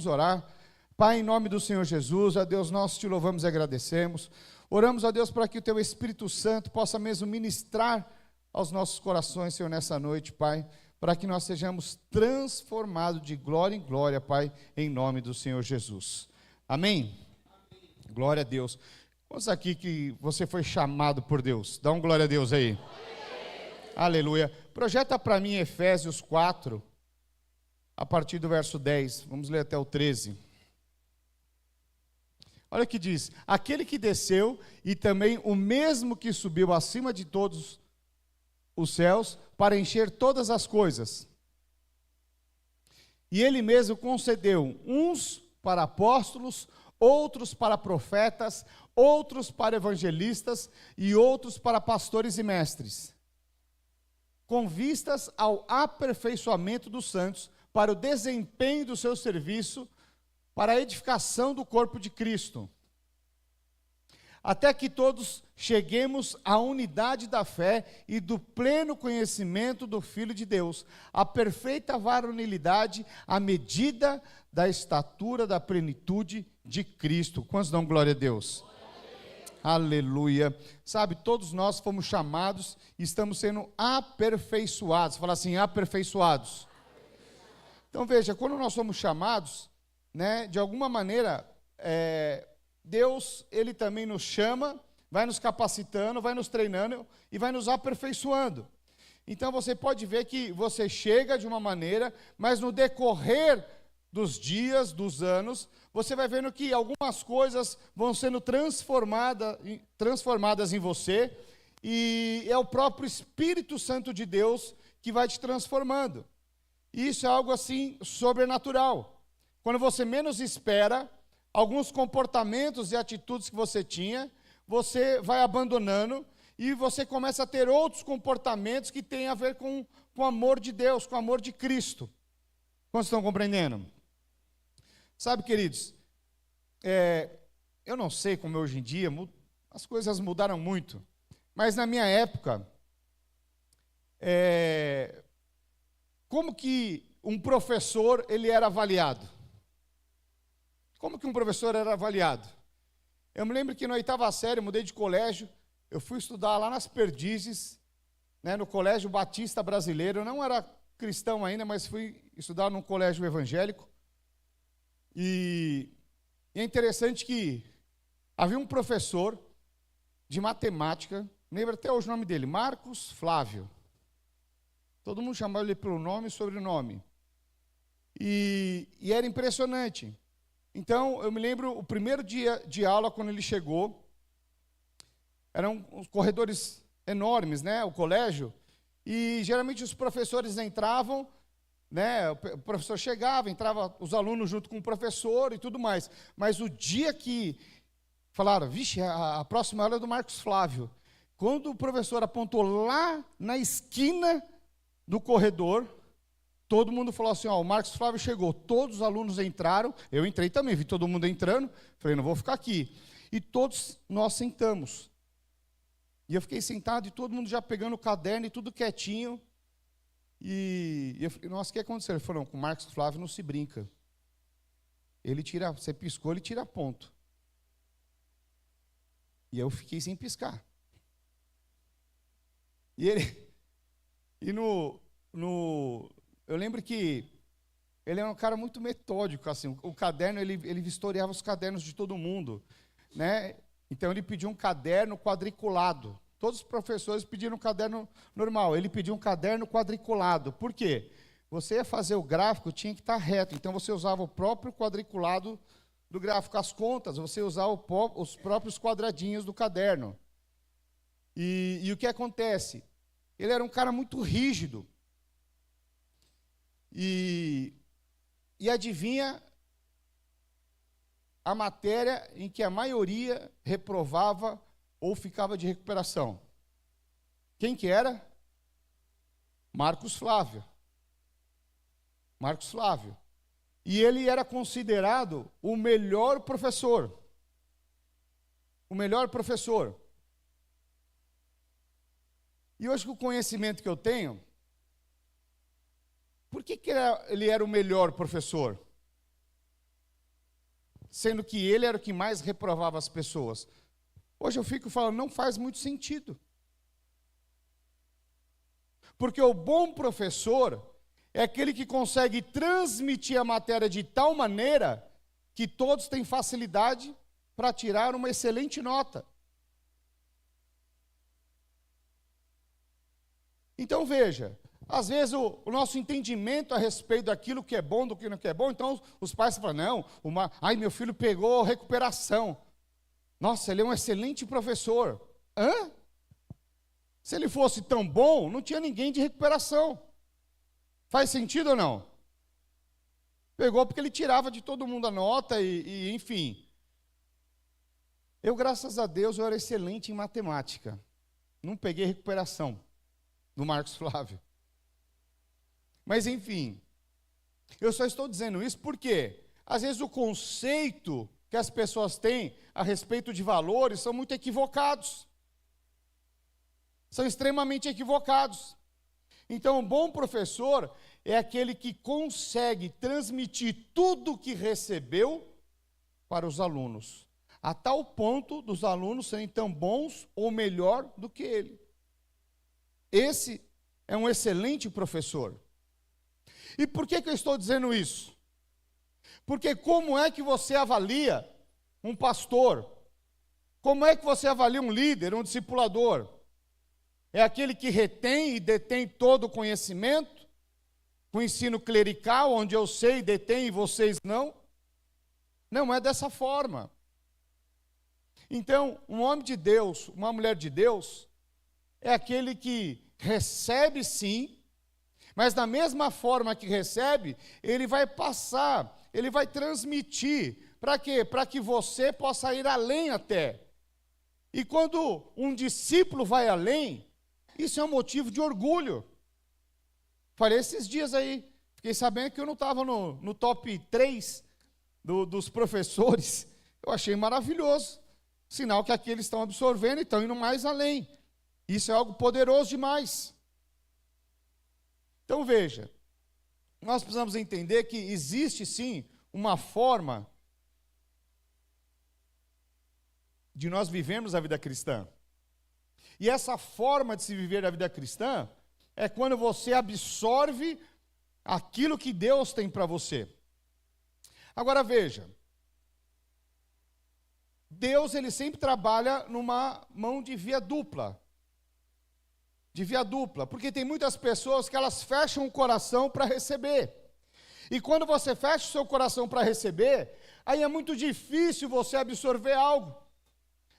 Vamos orar. Pai, em nome do Senhor Jesus, a Deus, nós te louvamos e agradecemos. Oramos a Deus para que o teu Espírito Santo possa mesmo ministrar aos nossos corações, Senhor, nessa noite, Pai, para que nós sejamos transformados de glória em glória, Pai, em nome do Senhor Jesus. Amém? Glória a Deus. Quantos aqui que você foi chamado por Deus? Dá um glória a Deus aí. Aleluia. Projeta para mim Efésios 4, a partir do verso 10. Vamos ler até o 13. Olha o que diz: aquele que desceu e também o mesmo que subiu acima de todos os céus para encher todas as coisas. E ele mesmo concedeu uns para apóstolos, outros para profetas, outros para evangelistas e outros para pastores e mestres, com vistas ao aperfeiçoamento dos santos, para o desempenho do seu serviço, para a edificação do corpo de Cristo, até que todos cheguemos à unidade da fé e do pleno conhecimento do Filho de Deus, à perfeita varonilidade, à medida da estatura da plenitude de Cristo. Quantos dão glória a Deus? Aleluia. Sabe, todos nós fomos chamados e estamos sendo aperfeiçoados. Fala assim, aperfeiçoados. Então veja, quando nós somos chamados, né, de alguma maneira, Deus, Ele também nos chama, vai nos capacitando, vai nos treinando e vai nos aperfeiçoando. Então você pode ver que você chega de uma maneira, mas no decorrer dos dias, dos anos, você vai vendo que algumas coisas vão sendo transformadas em você, e é o próprio Espírito Santo de Deus que vai te transformando. E isso é algo assim sobrenatural. Quando você menos espera, alguns comportamentos e atitudes que você tinha, você vai abandonando e você começa a ter outros comportamentos que têm a ver com o amor de Deus, com o amor de Cristo. Quantos estão compreendendo? Sabe, queridos, eu não sei como hoje em dia, as coisas mudaram muito, mas na minha época, como que um professor ele era avaliado? Como que um professor era avaliado? Eu me lembro que na 8ª série, mudei de colégio, eu fui estudar lá nas Perdizes, né, no Colégio Batista Brasileiro. Eu não era cristão ainda, mas fui estudar num colégio evangélico. E é interessante que havia um professor de matemática, lembro até hoje o nome dele, Marcos Flávio. Todo mundo chamava ele pelo nome e sobrenome. E era impressionante. Então, eu me lembro, o primeiro dia de aula, quando ele chegou, eram uns corredores enormes, né, o colégio, e geralmente os professores entravam, né, o professor chegava, entrava os alunos junto com o professor e tudo mais, mas o dia que falaram, vixe, a próxima aula é do Marcos Flávio, quando o professor apontou lá na esquina do corredor, todo mundo falou assim, o Marcos Flávio chegou, todos os alunos entraram, eu entrei também, vi todo mundo entrando, falei, não vou ficar aqui. E todos nós sentamos. E eu fiquei sentado e todo mundo já pegando o caderno e tudo quietinho. E eu falei, nossa, o que aconteceu? Ele falou, não, com o Marcos Flávio não se brinca. Ele tira, você piscou, ele tira ponto. E eu fiquei sem piscar. Eu lembro que ele era um cara muito metódico, assim, o caderno, ele vistoriava os cadernos de todo mundo, né? Então ele pediu um caderno quadriculado. Todos os professores pediram um caderno normal, ele pediu um caderno quadriculado. Por quê? Você ia fazer o gráfico, tinha que estar reto, então você usava o próprio quadriculado do gráfico. As contas, você usava os próprios quadradinhos do caderno. E o que acontece? Ele era um cara muito rígido. E adivinha a matéria em que a maioria reprovava ou ficava de recuperação? Quem que era? Marcos Flávio. Marcos Flávio. E ele era considerado o melhor professor. O melhor professor. E hoje, com o conhecimento que eu tenho, por que ele era o melhor professor? sendo que ele era o que mais reprovava as pessoas. Hoje eu fico falando, não faz muito sentido. Porque o bom professor é aquele que consegue transmitir a matéria de tal maneira que todos têm facilidade para tirar uma excelente nota. Então veja, às vezes o nosso entendimento a respeito daquilo que é bom, do que não é bom, então os pais falam, não, meu filho pegou recuperação. Nossa, ele é um excelente professor. Hã? Se ele fosse tão bom, não tinha ninguém de recuperação. Faz sentido ou não? Pegou porque ele tirava de todo mundo a nota e enfim. Eu, graças a Deus, eu era excelente em matemática. Não peguei recuperação do Marcos Flávio. Mas enfim, eu só estou dizendo isso porque, às vezes, o conceito que as pessoas têm a respeito de valores são muito equivocados. São extremamente equivocados. Então, um bom professor é aquele que consegue transmitir tudo o que recebeu para os alunos, a tal ponto dos alunos serem tão bons ou melhor do que ele. Esse é um excelente professor. E por que eu estou dizendo isso? Porque como é que você avalia um pastor? Como é que você avalia um líder, um discipulador? É aquele que retém e detém todo o conhecimento? O ensino clerical, onde eu sei e detém e vocês não? Não é dessa forma. Então, um homem de Deus, uma mulher de Deus, é aquele que recebe sim, mas da mesma forma que recebe, ele vai passar, ele vai transmitir. Para quê? Para que você possa ir além até. E quando um discípulo vai além, isso é um motivo de orgulho. Falei esses dias aí, fiquei sabendo que eu não estava no top 3 dos professores. Eu achei maravilhoso. Sinal que aqui eles estão absorvendo e estão indo mais além. Isso é algo poderoso demais. Então veja, nós precisamos entender que existe sim uma forma de nós vivermos a vida cristã. E essa forma de se viver a vida cristã é quando você absorve aquilo que Deus tem para você. Agora veja, Deus ele sempre trabalha numa mão de via dupla. De via dupla, porque tem muitas pessoas que elas fecham o coração para receber. E quando você fecha o seu coração para receber, aí é muito difícil você absorver algo.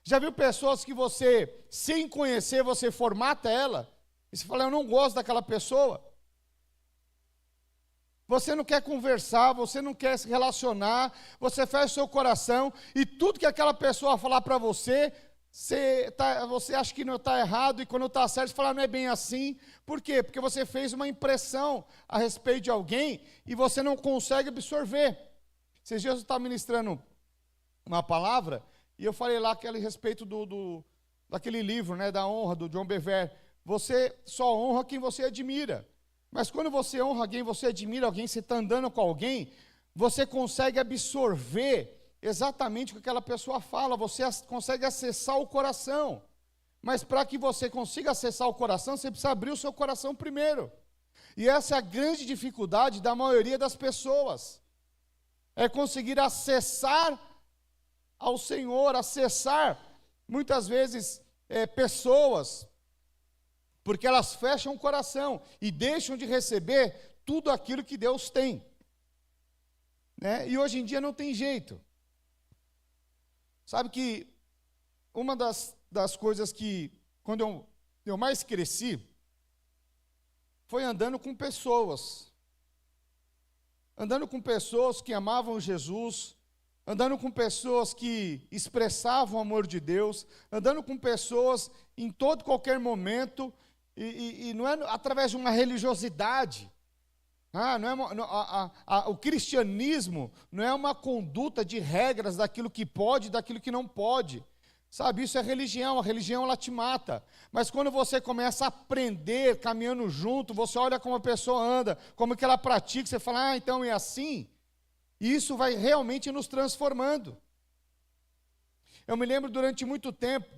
Já viu pessoas que você, sem conhecer, você formata ela, e você fala, eu não gosto daquela pessoa. Você não quer conversar, você não quer se relacionar, você fecha o seu coração, e tudo que aquela pessoa falar para você, você acha que não está errado, e quando está certo, você fala, não é bem assim. Por quê? Porque você fez uma impressão a respeito de alguém, e você não consegue absorver. Esses dias eu estava ministrando uma palavra, e eu falei lá a respeito daquele livro, né, da honra, do John Bevere. Você só honra quem você admira. Mas quando você honra alguém, você admira alguém, você está andando com alguém, você consegue absorver exatamente o que aquela pessoa fala, você consegue acessar o coração. Mas para que você consiga acessar o coração, você precisa abrir o seu coração primeiro. E essa é a grande dificuldade da maioria das pessoas. É conseguir acessar ao Senhor, acessar, muitas vezes, pessoas, porque elas fecham o coração e deixam de receber tudo aquilo que Deus tem. Né? E hoje em dia não tem jeito. Sabe que uma das coisas que, quando eu mais cresci, foi andando com pessoas. Andando com pessoas que amavam Jesus, andando com pessoas que expressavam o amor de Deus, andando com pessoas em todo qualquer momento, e não é através de uma religiosidade. O cristianismo não é uma conduta de regras daquilo que pode e daquilo que não pode. Sabe, isso é religião, a religião ela te mata. Mas quando você começa a aprender, caminhando junto, você olha como a pessoa anda, como que ela pratica, você fala, então é assim. E isso vai realmente nos transformando. Eu me lembro durante muito tempo,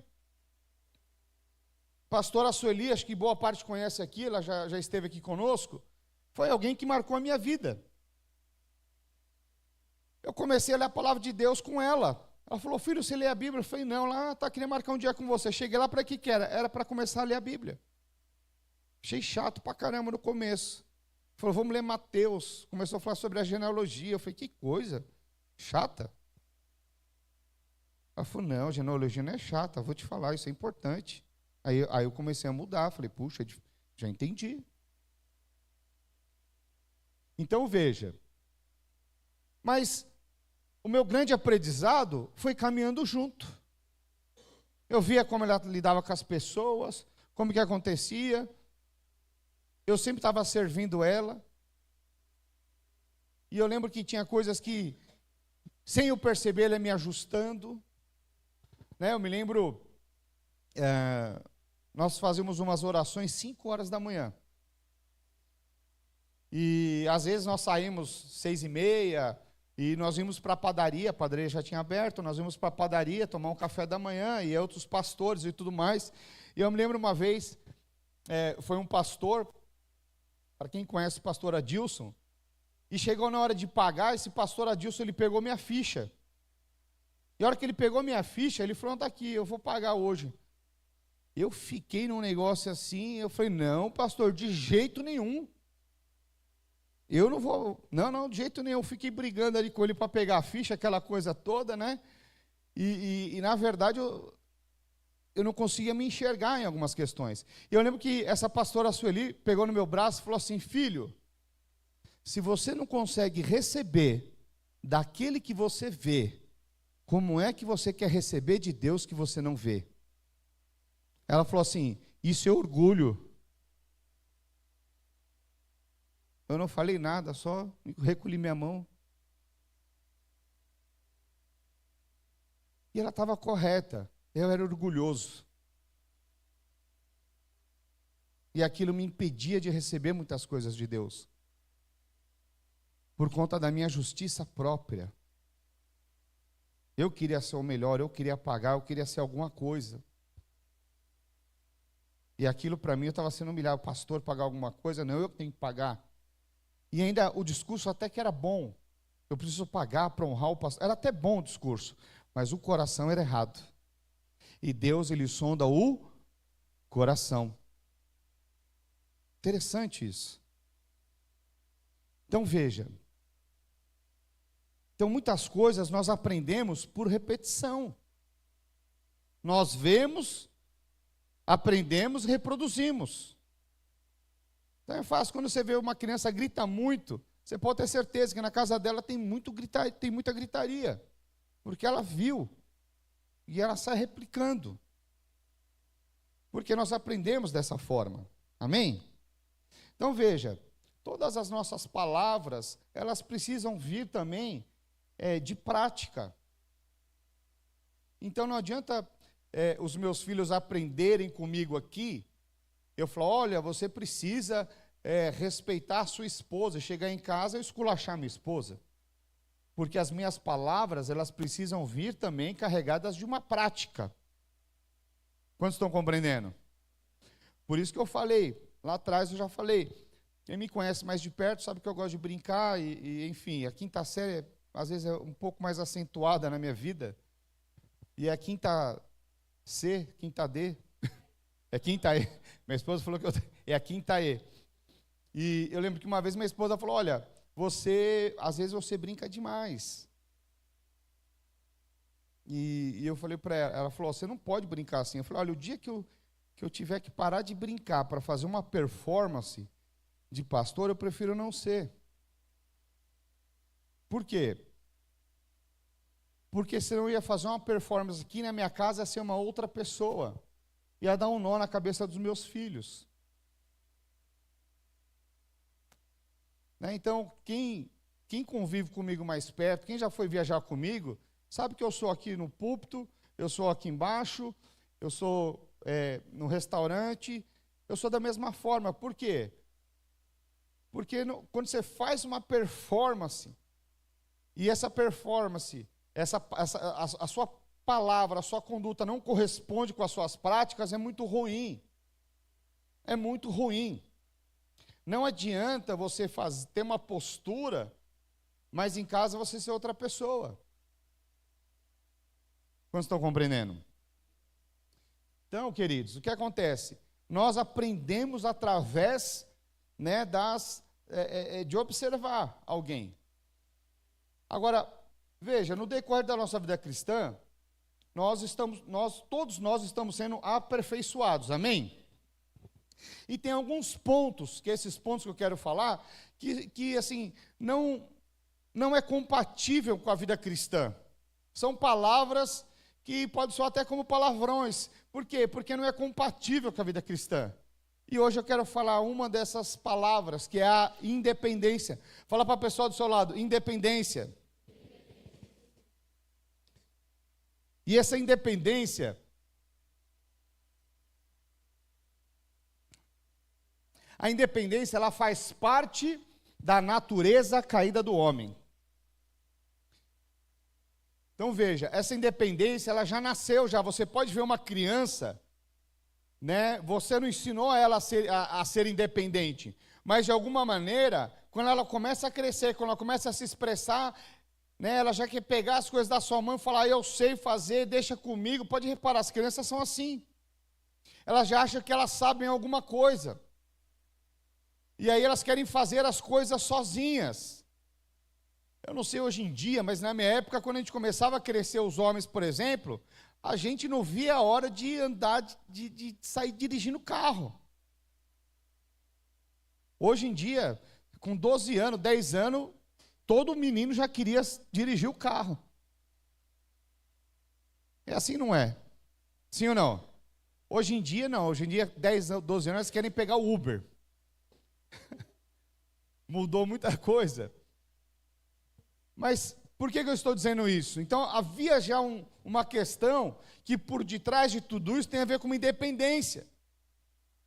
pastora Sueli, acho que boa parte conhece aqui, ela já esteve aqui conosco, foi alguém que marcou a minha vida. Eu comecei a ler a palavra de Deus com ela. Ela falou, filho, você lê a Bíblia? Eu falei, não, lá, tá, queria marcar um dia com você. Cheguei lá, para que era? Era para começar a ler a Bíblia. Achei chato pra caramba no começo. Falou, vamos ler Mateus. Começou a falar sobre a genealogia. Eu falei, que coisa chata. Ela falou, não, genealogia não é chata, vou te falar, isso é importante. Aí eu comecei a mudar, falei, puxa, já entendi. Então veja, mas o meu grande aprendizado foi caminhando junto. Eu via como ela lidava com as pessoas, como que acontecia. Eu sempre estava servindo ela. E eu lembro que tinha coisas que, sem eu perceber, ela ia me ajustando. Né? Eu me lembro, nós fazíamos umas orações 5 horas da manhã. E às vezes nós saímos 6h30, e nós íamos para a padaria já tinha aberto, nós íamos para a padaria tomar um café da manhã, e outros pastores e tudo mais. E eu me lembro uma vez, foi um pastor, para quem conhece o pastor Adilson, e chegou na hora de pagar, esse pastor Adilson, ele pegou minha ficha. E a hora que ele pegou minha ficha, ele falou, está aqui, eu vou pagar hoje. Eu fiquei num negócio assim, eu falei, não, pastor, de jeito nenhum. Eu não vou, não, de jeito nenhum. Eu fiquei brigando ali com ele para pegar a ficha, aquela coisa toda, né? E na verdade, eu não conseguia me enxergar em algumas questões. E eu lembro que essa pastora Sueli pegou no meu braço e falou assim, filho, se você não consegue receber daquele que você vê, como é que você quer receber de Deus que você não vê? Ela falou assim, isso é orgulho. Eu não falei nada, só recolhi minha mão. E ela estava correta, eu era orgulhoso. E aquilo me impedia de receber muitas coisas de Deus. Por conta da minha justiça própria. Eu queria ser o melhor, eu queria pagar, eu queria ser alguma coisa. E aquilo para mim, eu estava sendo humilhado. O pastor pagar alguma coisa, não, eu que tenho que pagar. E ainda o discurso até que era bom. Eu preciso pagar para honrar o pastor. Era até bom o discurso, mas o coração era errado. E Deus, ele sonda o coração. Interessante isso. Então veja. Então muitas coisas nós aprendemos por repetição. Nós vemos, aprendemos, reproduzimos. Então é fácil, quando você vê uma criança grita muito, você pode ter certeza que na casa dela tem muita gritaria, porque ela viu, e ela sai replicando, porque nós aprendemos dessa forma, amém? Então veja, todas as nossas palavras, elas precisam vir também de prática. Então não adianta os meus filhos aprenderem comigo aqui, eu falo, olha, você precisa respeitar a sua esposa, chegar em casa e esculachar minha esposa. Porque as minhas palavras, elas precisam vir também carregadas de uma prática. Quantos estão compreendendo? Por isso que eu falei, lá atrás eu já falei, quem me conhece mais de perto sabe que eu gosto de brincar, enfim, a quinta série, às vezes, é um pouco mais acentuada na minha vida, e a quinta C, quinta D, é quinta E. Minha esposa falou que é a quinta E. E eu lembro que uma vez minha esposa falou, olha, às vezes você brinca demais. E eu falei para ela falou, você não pode brincar assim. Eu falei, olha, o dia que eu tiver que parar de brincar para fazer uma performance de pastor, eu prefiro não ser. Por quê? Porque senão eu ia fazer uma performance aqui na minha casa, ia ser uma outra pessoa. Ia dar um nó na cabeça dos meus filhos. Né? Então, quem convive comigo mais perto, quem já foi viajar comigo, sabe que eu sou aqui no púlpito, eu sou aqui embaixo, eu sou no restaurante, eu sou da mesma forma. Por quê? Porque quando você faz uma performance, e essa performance, a sua palavra, a sua conduta não corresponde com as suas práticas, é muito ruim. É muito ruim. Não adianta você ter uma postura, mas em casa você ser outra pessoa. Quantos estão compreendendo? Então, queridos, o que acontece? Nós aprendemos através, né, de observar alguém. Agora, veja, no decorrer da nossa vida cristã, todos nós estamos sendo aperfeiçoados, amém? E tem alguns pontos, que esses pontos que eu quero falar, que assim, não é compatível com a vida cristã. São palavras que podem soar até como palavrões. Por quê? Porque não é compatível com a vida cristã. E hoje eu quero falar uma dessas palavras, que é a independência. Fala para a pessoa do seu lado, independência. E essa independência, a independência, ela faz parte da natureza caída do homem. Então veja, essa independência, ela já nasceu, você pode ver uma criança, né? Você não ensinou ela a ser independente, mas de alguma maneira, quando ela começa a crescer, quando ela começa a se expressar, né, ela já quer pegar as coisas da sua mãe e falar, eu sei fazer, deixa comigo. Pode reparar, as crianças são assim. Elas já acham que elas sabem alguma coisa. E aí elas querem fazer as coisas sozinhas. Eu não sei hoje em dia, mas na minha época, quando a gente começava a crescer os homens, por exemplo, a gente não via a hora de andar, de sair dirigindo carro. Hoje em dia, com 12 anos, 10 anos, todo menino já queria dirigir o carro. É assim, não é? Sim ou não? Hoje em dia, não. Hoje em dia, 10, 12 anos, eles querem pegar o Uber. Mudou muita coisa. Mas por que eu estou dizendo isso? Então, havia já uma questão que por detrás de tudo isso tem a ver com uma independência.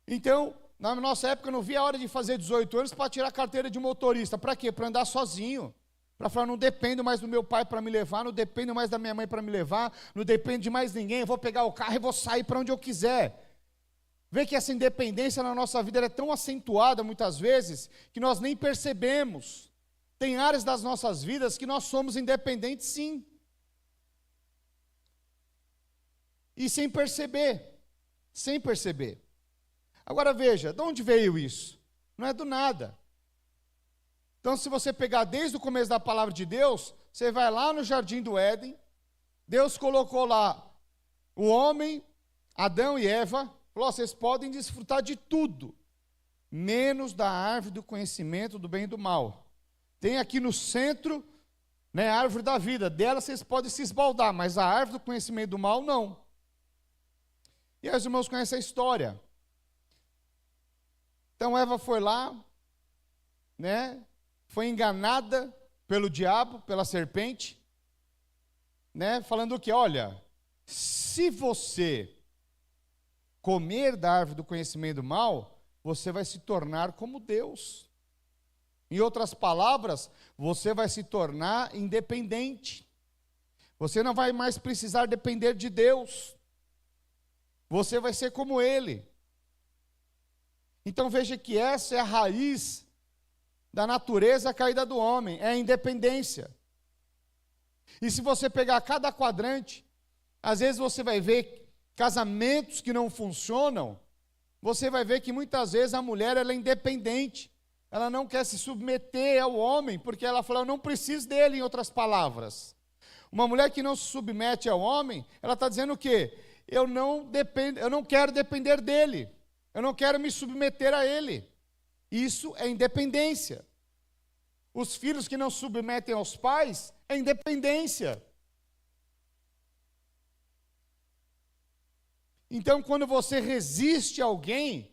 Então, na nossa época, eu não via a hora de fazer 18 anos para tirar a carteira de motorista. Para quê? Para andar sozinho. Para falar, não dependo mais do meu pai para me levar, não dependo mais da minha mãe para me levar, não dependo de mais ninguém, eu vou pegar o carro e vou sair para onde eu quiser. Vê que essa independência na nossa vida é tão acentuada, muitas vezes, que nós nem percebemos. Tem áreas das nossas vidas que nós somos independentes, sim. E sem perceber. Sem perceber. Agora veja, de onde veio isso? Não é do nada. Então, se você pegar desde o começo da palavra de Deus, você vai lá no jardim do Éden, Deus colocou lá o homem, Adão e Eva, falou, vocês podem desfrutar de tudo, menos da árvore do conhecimento do bem e do mal. Tem aqui no centro, né, a árvore da vida, dela vocês podem se esbaldar, mas a árvore do conhecimento do mal, não. E aí os irmãos conhecem a história. Então Eva foi lá, né, foi enganada pelo diabo, pela serpente, né, falando que, olha, se você comer da árvore do conhecimento do mal, você vai se tornar como Deus. Em outras palavras, você vai se tornar independente. Você não vai mais precisar depender de Deus. Você vai ser como Ele. Então veja que essa é a raiz da natureza caída do homem, é a independência. E se você pegar cada quadrante, às vezes você vai ver casamentos que não funcionam, você vai ver que muitas vezes a mulher ela é independente, ela não quer se submeter ao homem, porque ela fala, eu não preciso dele, em outras palavras. Uma mulher que não se submete ao homem, ela está dizendo o quê? Eu não quero depender dele, eu não quero me submeter a ele. Isso é independência. Os filhos que não se submetem aos pais é independência. Então, quando você resiste a alguém,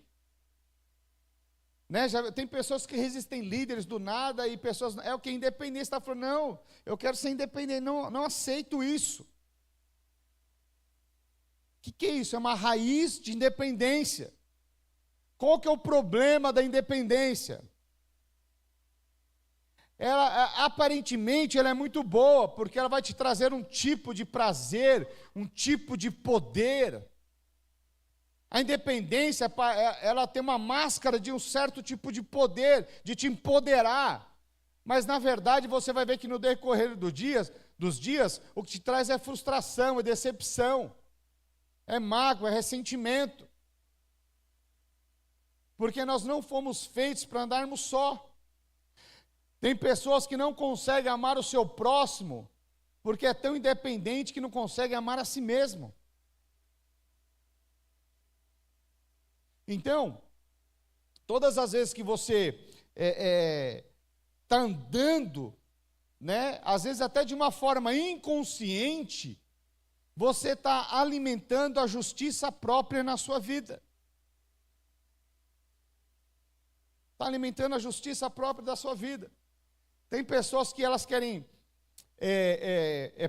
né, tem pessoas que resistem líderes do nada e pessoas, é o que é independência, está falando, não, eu quero ser independente, não aceito isso. O que é isso? É uma raiz de independência. Qual que é o problema da independência? aparentemente ela é muito boa, porque ela vai te trazer um tipo de prazer, um tipo de poder. A independência, ela tem uma máscara de um certo tipo de poder, de te empoderar. Mas, na verdade, você vai ver que no decorrer dos dias, o que te traz é frustração, é decepção, é mágoa, é ressentimento. Porque nós não fomos feitos para andarmos só. Tem pessoas que não conseguem amar o seu próximo, porque é tão independente que não consegue amar a si mesmo. Então, todas as vezes que você está andando, né, às vezes até de uma forma inconsciente, você está alimentando a justiça própria na sua vida. Está alimentando a justiça própria da sua vida. Tem pessoas que elas querem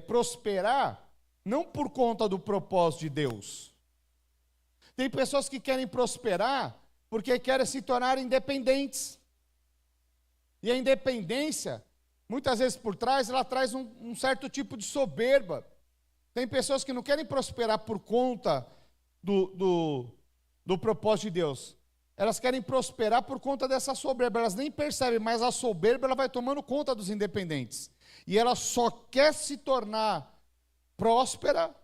prosperar, não por conta do propósito de Deus. Tem pessoas que querem prosperar porque querem se tornar independentes. E a independência, muitas vezes por trás, ela traz um certo tipo de soberba. Tem pessoas que não querem prosperar por conta do propósito de Deus. Elas querem prosperar por conta dessa soberba. Elas nem percebem, mas a soberba ela vai tomando conta dos independentes. E ela só quer se tornar próspera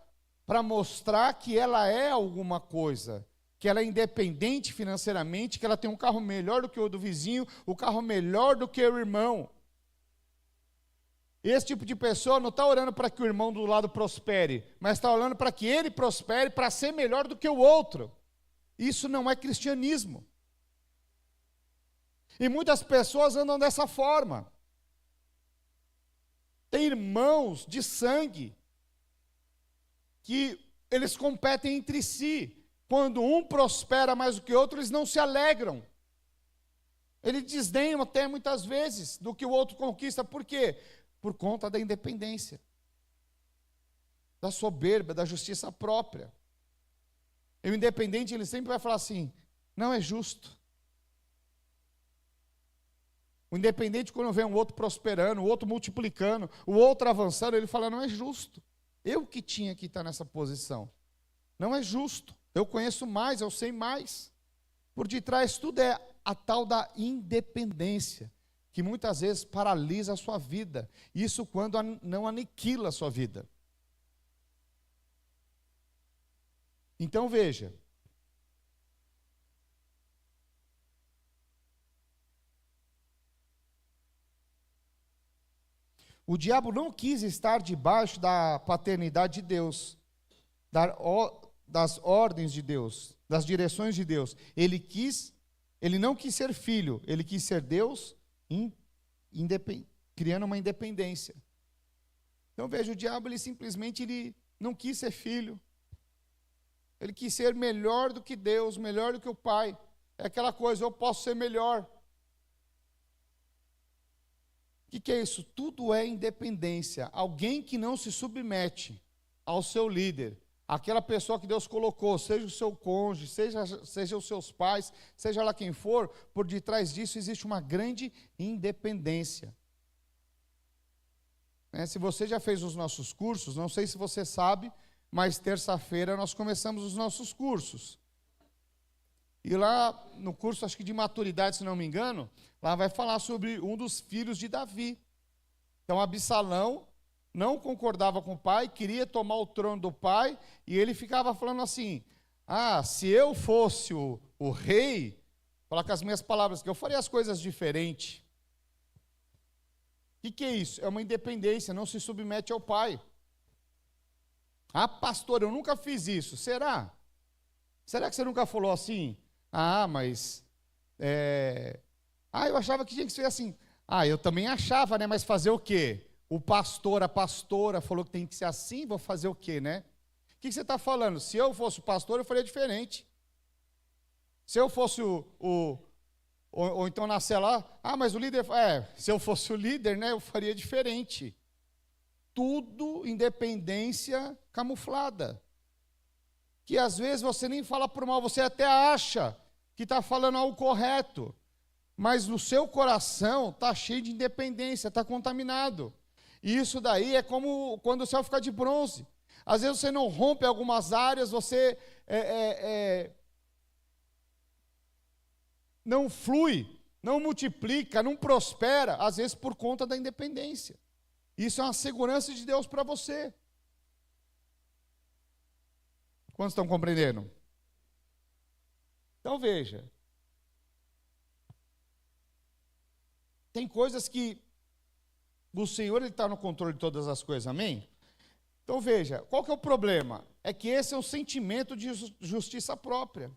para mostrar que ela é alguma coisa, que ela é independente financeiramente, que ela tem um carro melhor do que o do vizinho, o carro melhor do que o irmão. Esse tipo de pessoa não está orando para que o irmão do lado prospere, mas está orando para que ele prospere, para ser melhor do que o outro. Isso não é cristianismo. E muitas pessoas andam dessa forma. Tem irmãos de sangue que eles competem entre si. Quando um prospera mais do que o outro, eles não se alegram. Eles desdenham até muitas vezes do que o outro conquista. Por quê? Por conta da independência, da soberba, da justiça própria. E o independente, ele sempre vai falar assim, não é justo. O independente, quando vê um outro prosperando, o outro multiplicando, o outro avançando, ele fala, não é justo. Eu que tinha que estar nessa posição. Não é justo. Eu conheço mais, eu sei mais. Por detrás tudo é a tal da independência, que muitas vezes paralisa a sua vida. Isso quando não aniquila a sua vida. Então veja. O diabo não quis estar debaixo da paternidade de Deus, das ordens de Deus, das direções de Deus. Ele não quis ser filho, ele quis ser Deus, criando uma independência. Então veja, o diabo ele simplesmente não quis ser filho. Ele quis ser melhor do que Deus, melhor do que o Pai. É aquela coisa, eu posso ser melhor. O que é isso? Tudo é independência. Alguém que não se submete ao seu líder, aquela pessoa que Deus colocou, seja o seu cônjuge, seja os seus pais, seja lá quem for, por detrás disso existe uma grande independência. Se você já fez os nossos cursos, não sei se você sabe, mas terça-feira nós começamos os nossos cursos. E lá no curso, acho que de maturidade, se não me engano, lá vai falar sobre um dos filhos de Davi. Então, Absalão não concordava com o pai, queria tomar o trono do pai, e ele ficava falando assim, se eu fosse o rei, falar com as minhas palavras, que eu faria as coisas diferente. O que é isso? É uma independência, não se submete ao pai. Pastor, eu nunca fiz isso. Será? Será que você nunca falou assim? Mas... eu achava que tinha que ser assim. Eu também achava, né? Mas fazer o quê? O pastor, a pastora falou que tem que ser assim, vou fazer o quê, né? O que você está falando? Se eu fosse o pastor, eu faria diferente. Se eu fosse ou então nascer lá, mas o líder... se eu fosse o líder, né? Eu faria diferente. Tudo independência camuflada. Que às vezes você nem fala por mal, você até acha que está falando algo correto. mas no seu coração está cheio de independência, está contaminado. E isso daí é como quando o céu fica de bronze. Às vezes você não rompe algumas áreas, você não flui, não multiplica, não prospera, às vezes por conta da independência. Isso é uma segurança de Deus para você. Quantos estão compreendendo? Então veja, tem coisas que o Senhor está no controle de todas as coisas, amém? Então veja, qual que é o problema? É que esse é um sentimento de justiça própria.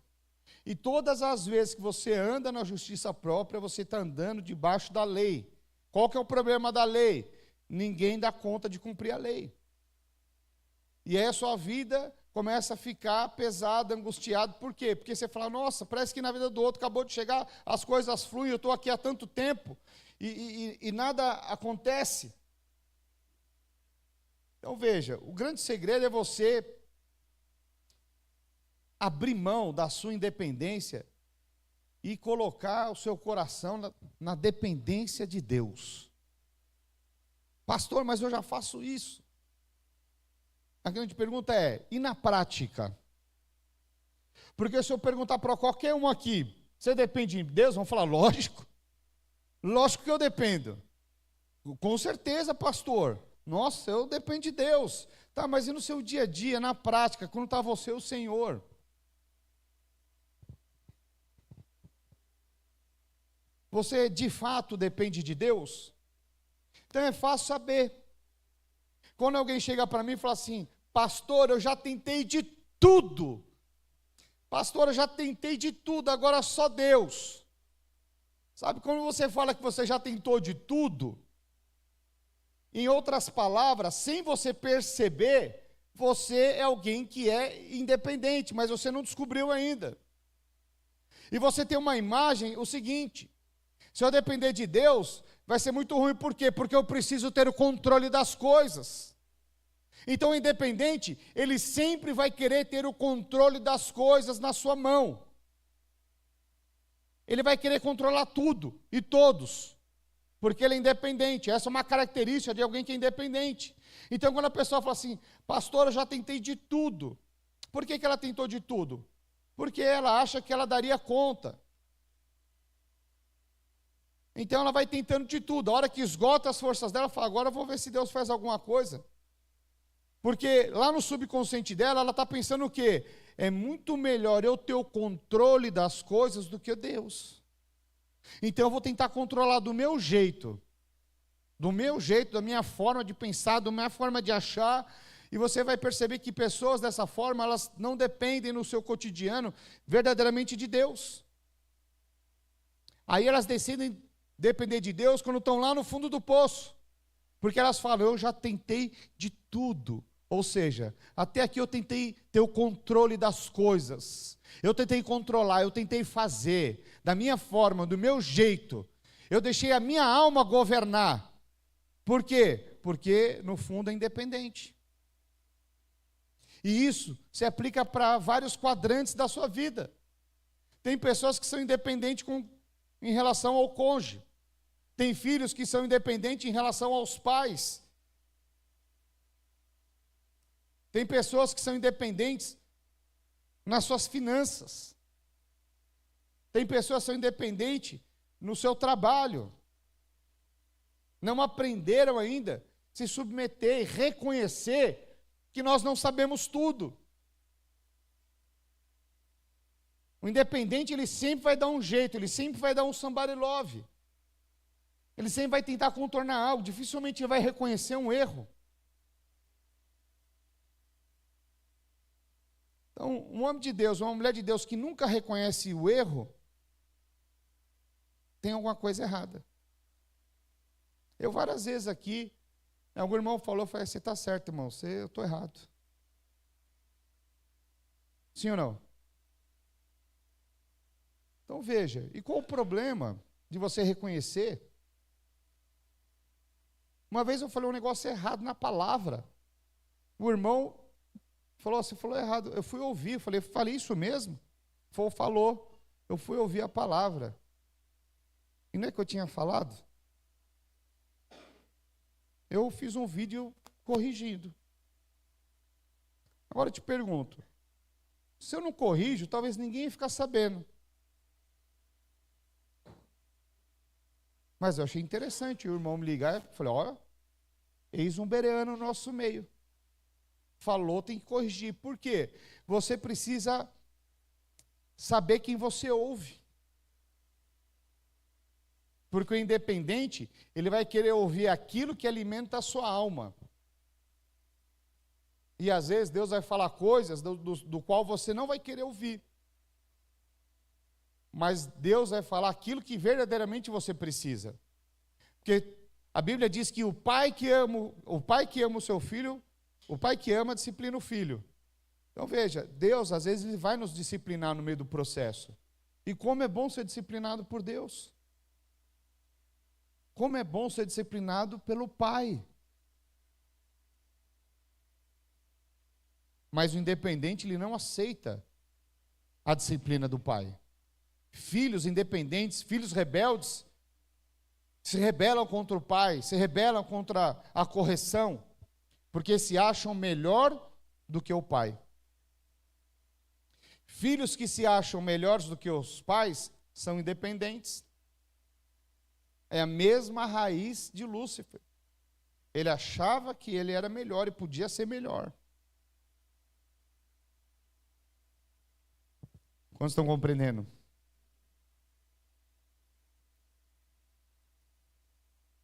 E todas as vezes que você anda na justiça própria, você está andando debaixo da lei. Qual que é o problema da lei? Ninguém dá conta de cumprir a lei. E aí a sua vida começa a ficar pesada, angustiada. Por quê? Porque você fala, nossa, parece que na vida do outro acabou de chegar, as coisas fluem, eu estou aqui há tanto tempo e nada acontece. Então veja, o grande segredo é você abrir mão da sua independência e colocar o seu coração na dependência de Deus. Pastor, mas eu já faço isso. A grande pergunta é, e na prática? Porque se eu perguntar para qualquer um aqui, você depende de Deus? Vão falar, lógico. Lógico que eu dependo. Com certeza, pastor. Nossa, eu dependo de Deus. Tá, mas e no seu dia a dia, na prática, quando está você e o Senhor? Você de fato depende de Deus? Então é fácil saber. Quando alguém chega para mim e fala assim, pastor, eu já tentei de tudo. Pastor, eu já tentei de tudo, agora só Deus. Sabe, quando você fala que você já tentou de tudo, em outras palavras, sem você perceber, você é alguém que é independente, mas você não descobriu ainda. E você tem uma imagem, o seguinte, se eu depender de Deus, vai ser muito ruim, por quê? Porque eu preciso ter o controle das coisas. Então o independente, ele sempre vai querer ter o controle das coisas na sua mão. Ele vai querer controlar tudo e todos, porque ele é independente. Essa é uma característica de alguém que é independente. Então quando a pessoa fala assim, pastor, eu já tentei de tudo. Por que ela tentou de tudo? Porque ela acha que ela daria conta. Então ela vai tentando de tudo. A hora que esgota as forças dela, ela fala, agora eu vou ver se Deus faz alguma coisa. Porque lá no subconsciente dela, ela está pensando o quê? É muito melhor eu ter o controle das coisas do que Deus. Então eu vou tentar controlar do meu jeito, da minha forma de pensar, da minha forma de achar, e você vai perceber que pessoas dessa forma, elas não dependem no seu cotidiano verdadeiramente de Deus. Aí elas decidem depender de Deus quando estão lá no fundo do poço, porque elas falam, eu já tentei de tudo. Ou seja, até aqui eu tentei ter o controle das coisas, eu tentei controlar, eu tentei fazer, da minha forma, do meu jeito, eu deixei a minha alma governar. Por quê? Porque no fundo é independente. E isso se aplica para vários quadrantes da sua vida. Tem pessoas que são independentes em relação ao cônjuge, tem filhos que são independentes em relação aos pais. Tem pessoas que são independentes nas suas finanças. Tem pessoas que são independentes no seu trabalho. Não aprenderam ainda a se submeter e reconhecer que nós não sabemos tudo. O independente, ele sempre vai dar um jeito, ele sempre vai dar um somebody love. Ele sempre vai tentar contornar algo, dificilmente ele vai reconhecer um erro. Então, um homem de Deus, uma mulher de Deus que nunca reconhece o erro, tem alguma coisa errada. Eu várias vezes aqui, algum irmão falou, eu falei, você está certo, irmão, eu estou errado. Sim ou não? Então veja, e qual o problema de você reconhecer? Uma vez eu falei um negócio errado na palavra. O irmão falou, você falou errado. Eu fui ouvir, falei isso mesmo? Falou, eu fui ouvir a palavra. E não é que eu tinha falado? Eu fiz um vídeo corrigindo. Agora eu te pergunto, se eu não corrijo, talvez ninguém ia ficar sabendo. Mas eu achei interessante o irmão me ligar e falei, olha, eis um bereano no nosso meio. Falou, tem que corrigir. Por quê? Você precisa saber quem você ouve. Porque o independente, ele vai querer ouvir aquilo que alimenta a sua alma. E às vezes Deus vai falar coisas do qual você não vai querer ouvir. Mas Deus vai falar aquilo que verdadeiramente você precisa. Porque a Bíblia diz que o pai que ama o seu filho, o pai que ama disciplina o filho. Então veja, Deus às vezes ele vai nos disciplinar no meio do processo. E como é bom ser disciplinado por Deus. Como é bom ser disciplinado pelo Pai. Mas o independente, ele não aceita a disciplina do Pai. Filhos independentes, filhos rebeldes, se rebelam contra o Pai, se rebelam contra a correção, porque se acham melhor do que o Pai. Filhos que se acham melhores do que os pais são independentes. É a mesma raiz de Lúcifer. Ele achava que ele era melhor e podia ser melhor. Quantos estão compreendendo?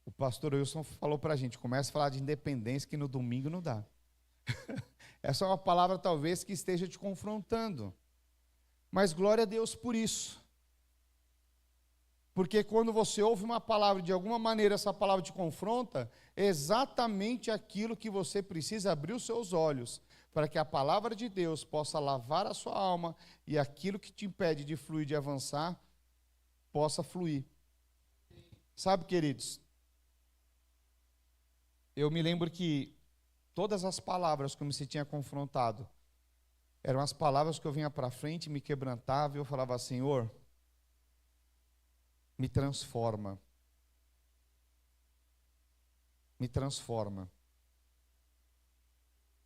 O pastor Wilson falou para a gente, começa a falar de independência que no domingo não dá. Essa é uma palavra talvez que esteja te confrontando. Mas glória a Deus por isso. Porque quando você ouve uma palavra, de alguma maneira essa palavra te confronta, é exatamente aquilo que você precisa abrir os seus olhos, para que a palavra de Deus possa lavar a sua alma e aquilo que te impede de fluir, de avançar, possa fluir. Sabe, queridos, eu me lembro que todas as palavras que eu me sentia confrontado, eram as palavras que eu vinha para frente, me quebrantava e eu falava, Senhor, me transforma. Me transforma.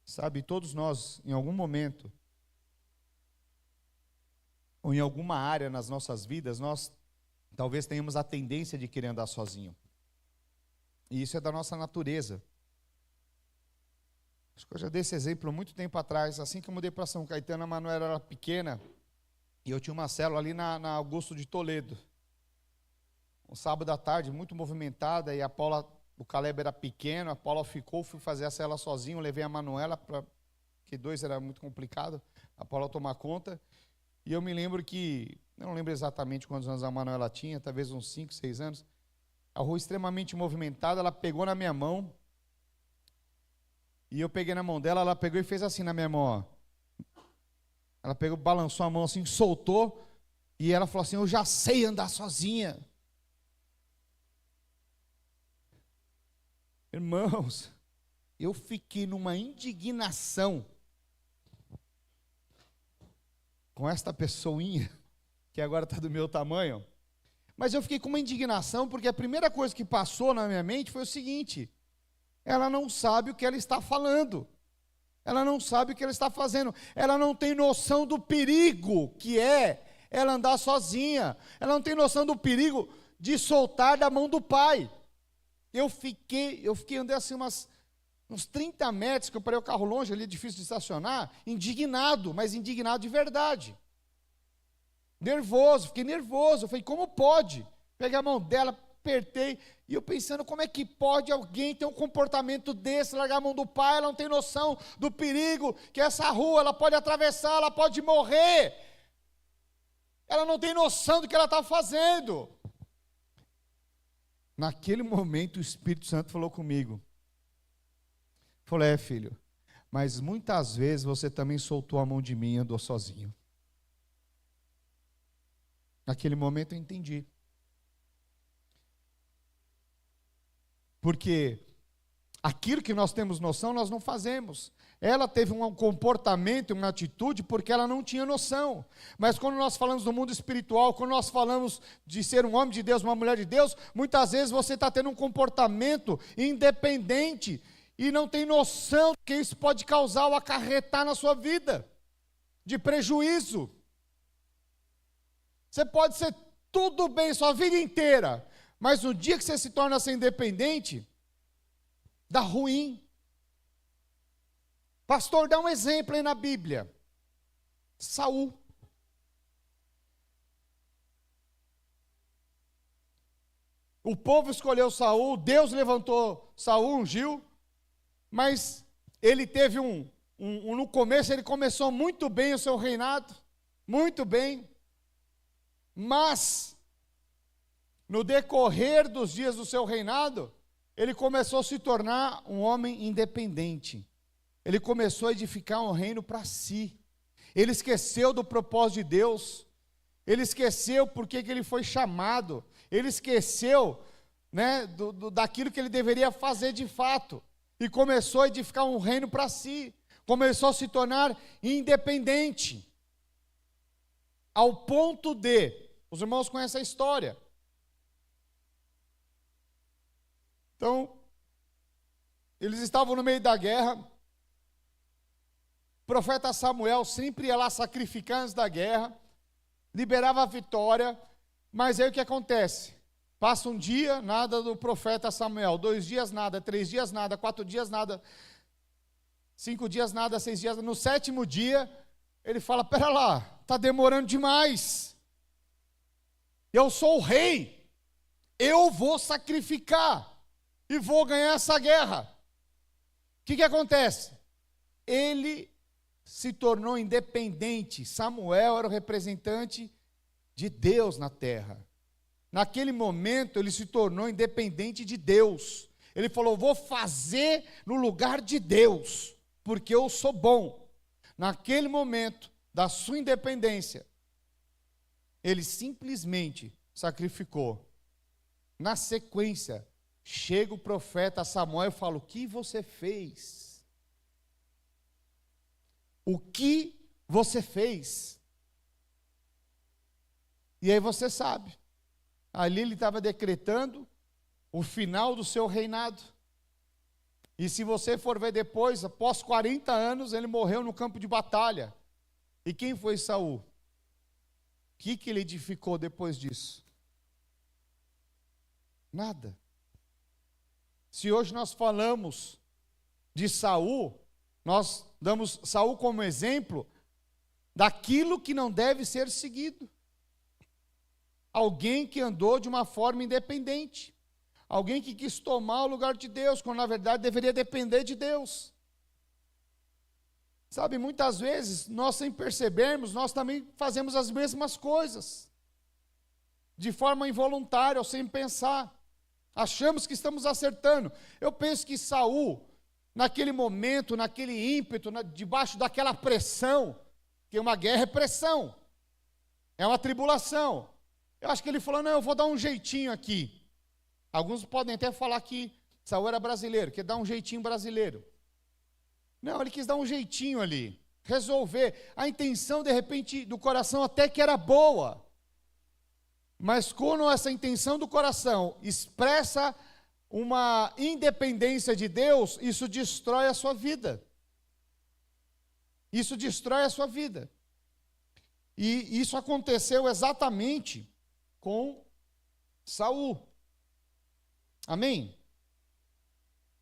Sabe, todos nós, em algum momento, ou em alguma área nas nossas vidas, nós talvez tenhamos a tendência de querer andar sozinho. E isso é da nossa natureza. Acho que eu já dei esse exemplo muito tempo atrás. Assim que eu mudei para São Caetano, a Manuela era pequena, e eu tinha uma célula ali na Augusto de Toledo. Um sábado à tarde, muito movimentada, e a Paula, o Caleb era pequeno, a Paula ficou, fui fazer a célula sozinho, levei a Manuela, porque 2 era muito complicado, a Paula tomar conta, e eu me lembro que, eu não lembro exatamente quantos anos a Manuela tinha, talvez uns 5, 6 anos, a rua extremamente movimentada, ela pegou na minha mão, e eu peguei na mão dela, ela pegou e fez assim na minha mão, ó. Ela pegou, balançou a mão assim, soltou, e ela falou assim, eu já sei andar sozinha. Irmãos, eu fiquei numa indignação com esta pessoinha, que agora está do meu tamanho, mas eu fiquei com uma indignação, porque a primeira coisa que passou na minha mente foi o seguinte, ela não sabe o que ela está falando, ela não sabe o que ela está fazendo, ela não tem noção do perigo que é ela andar sozinha, ela não tem noção do perigo de soltar da mão do pai. Eu andei assim uns 30 metros, que eu parei o carro longe, ali é difícil de estacionar, indignado, mas indignado de verdade. Nervoso, fiquei nervoso, eu falei, como pode? Peguei a mão dela, apertei, e eu pensando, como é que pode alguém ter um comportamento desse, largar a mão do pai, ela não tem noção do perigo, que essa rua, ela pode atravessar, ela pode morrer, ela não tem noção do que ela está fazendo. Naquele momento o Espírito Santo falou comigo, falou, filho, mas muitas vezes você também soltou a mão de mim e andou sozinho. Naquele momento eu entendi. Porque Aquilo que nós temos noção, nós não fazemos. Ela teve um comportamento, uma atitude, porque ela não tinha noção. Mas quando nós falamos do mundo espiritual, quando nós falamos de ser um homem de Deus, uma mulher de Deus, muitas vezes você está tendo um comportamento independente e não tem noção do que isso pode causar ou acarretar na sua vida, de prejuízo. Você pode ser tudo bem sua vida inteira, mas no dia que você se torna assim independente, dá ruim. Pastor, dá um exemplo aí na Bíblia. Saul. O povo escolheu Saul, Deus levantou Saul, ungiu, mas ele teve no começo ele começou muito bem o seu reinado, muito bem, mas no decorrer dos dias do seu reinado, ele começou a se tornar um homem independente. Ele começou a edificar um reino para si. Ele esqueceu do propósito de Deus. Ele esqueceu por que ele foi chamado. Ele esqueceu, né, daquilo que ele deveria fazer de fato. E começou a edificar um reino para si. Começou a se tornar independente. Ao ponto de, os irmãos conhecem a história. Então, eles estavam no meio da guerra. O profeta Samuel sempre ia lá sacrificar antes da guerra, liberava a vitória, mas aí o que acontece? Passa um dia, nada do profeta Samuel, 2 dias nada, 3 dias nada, 4 dias nada, 5 dias nada, 6 dias nada. No 7º dia, ele fala, pera lá, está demorando demais, eu sou o rei, eu vou sacrificar, e vou ganhar essa guerra. O que acontece? Ele se tornou independente. Samuel era o representante de Deus na terra. Naquele momento, ele se tornou independente de Deus. Ele falou, vou fazer no lugar de Deus, porque eu sou bom. Naquele momento da sua independência, ele simplesmente sacrificou. Na sequência, chega o profeta Samuel e fala, o que você fez? O que você fez? E aí você sabe, ali ele estava decretando o final do seu reinado. E se você for ver depois, após 40 anos, ele morreu no campo de batalha. E quem foi Saul? O que ele edificou depois disso? Nada. Se hoje nós falamos de Saul, nós damos Saul como exemplo daquilo que não deve ser seguido. Alguém que andou de uma forma independente. Alguém que quis tomar o lugar de Deus, quando na verdade deveria depender de Deus. Sabe, muitas vezes, nós sem percebermos, nós também fazemos as mesmas coisas. De forma involuntária ou sem pensar. Achamos que estamos acertando. Eu penso que Saul, naquele momento, naquele ímpeto, debaixo daquela pressão, que uma guerra é pressão, é uma tribulação. Eu acho que ele falou, não, eu vou dar um jeitinho aqui. Alguns podem até falar que Saul era brasileiro, que dá um jeitinho brasileiro. Não, ele quis dar um jeitinho ali, resolver. A intenção, de repente, do coração até que era boa. Mas quando essa intenção do coração expressa uma independência de Deus, isso destrói a sua vida. Isso destrói a sua vida. E isso aconteceu exatamente com Saul. Amém?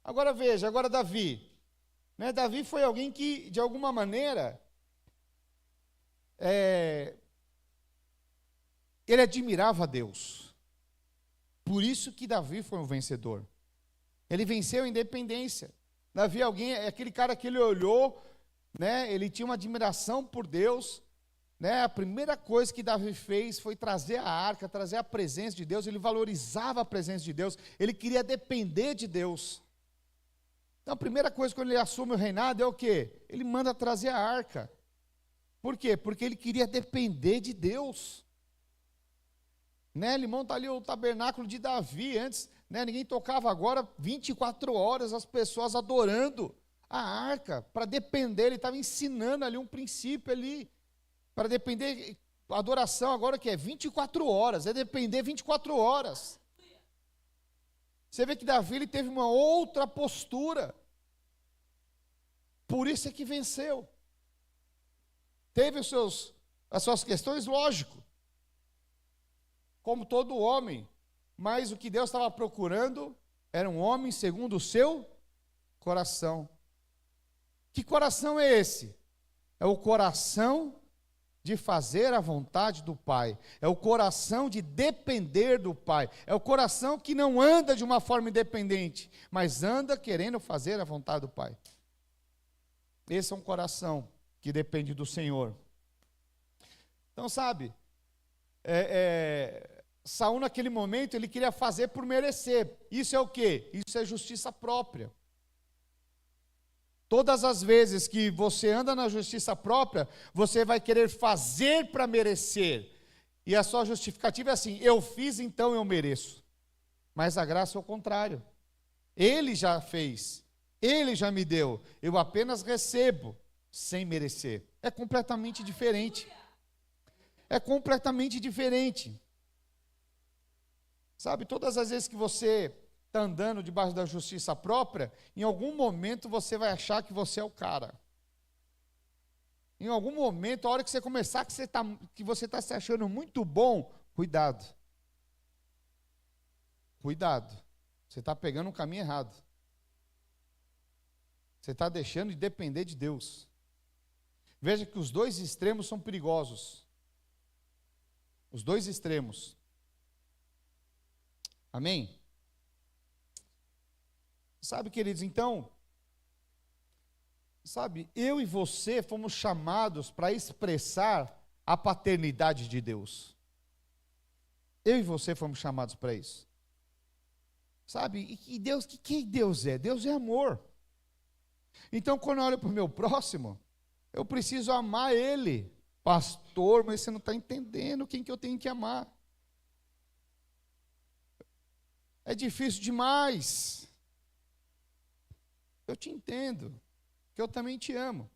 Agora veja, agora Davi. Né? Davi foi alguém que, de alguma maneira, ele admirava a Deus. Por isso que Davi foi um vencedor. Ele venceu a independência. Davi é aquele cara que ele olhou, né? Ele tinha uma admiração por Deus. Né? A primeira coisa que Davi fez foi trazer a arca, trazer a presença de Deus. Ele valorizava a presença de Deus. Ele queria depender de Deus. Então a primeira coisa quando ele assume o reinado é o quê? Ele manda trazer a arca. Por quê? Porque ele queria depender de Deus. Né? Ele monta ali o tabernáculo de Davi, antes né? Ninguém tocava. Agora, 24 horas, as pessoas adorando a arca, para depender. Ele estava ensinando ali um princípio ali, para depender. A adoração agora que é 24 horas, é depender 24 horas. Você vê que Davi ele teve uma outra postura. Por isso é que venceu. Teve as suas questões, lógico. Como todo homem. Mas o que Deus estava procurando era um homem segundo o seu coração. Que coração é esse? É o coração de fazer a vontade do Pai. É o coração de depender do Pai. É o coração que não anda de uma forma independente, mas anda querendo fazer a vontade do Pai. Esse é um coração que depende do Senhor. Então, sabe, Saul naquele momento, ele queria fazer por merecer. Isso é o quê? Isso é justiça própria. Todas as vezes que você anda na justiça própria, você vai querer fazer para merecer. E a sua justificativa é assim: eu fiz, então eu mereço. Mas a graça é o contrário. Ele já fez, ele já me deu, eu apenas recebo sem merecer. É completamente diferente. É completamente diferente. Sabe, todas as vezes que você está andando debaixo da justiça própria, em algum momento você vai achar que você é o cara. Em algum momento, a hora que você começar que você está se achando muito bom, cuidado. Cuidado. Você está pegando um caminho errado. Você está deixando de depender de Deus. Veja que os dois extremos são perigosos. Os dois extremos. Amém? Sabe, queridos, então, sabe, eu e você fomos chamados para expressar a paternidade de Deus. Eu e você fomos chamados para isso. Sabe, e Deus, quem Deus é? Deus é amor. Então, quando eu olho para o meu próximo, eu preciso amar ele. Pastor, mas você não está entendendo quem que eu tenho que amar. É difícil demais. Eu te entendo, que eu também te amo.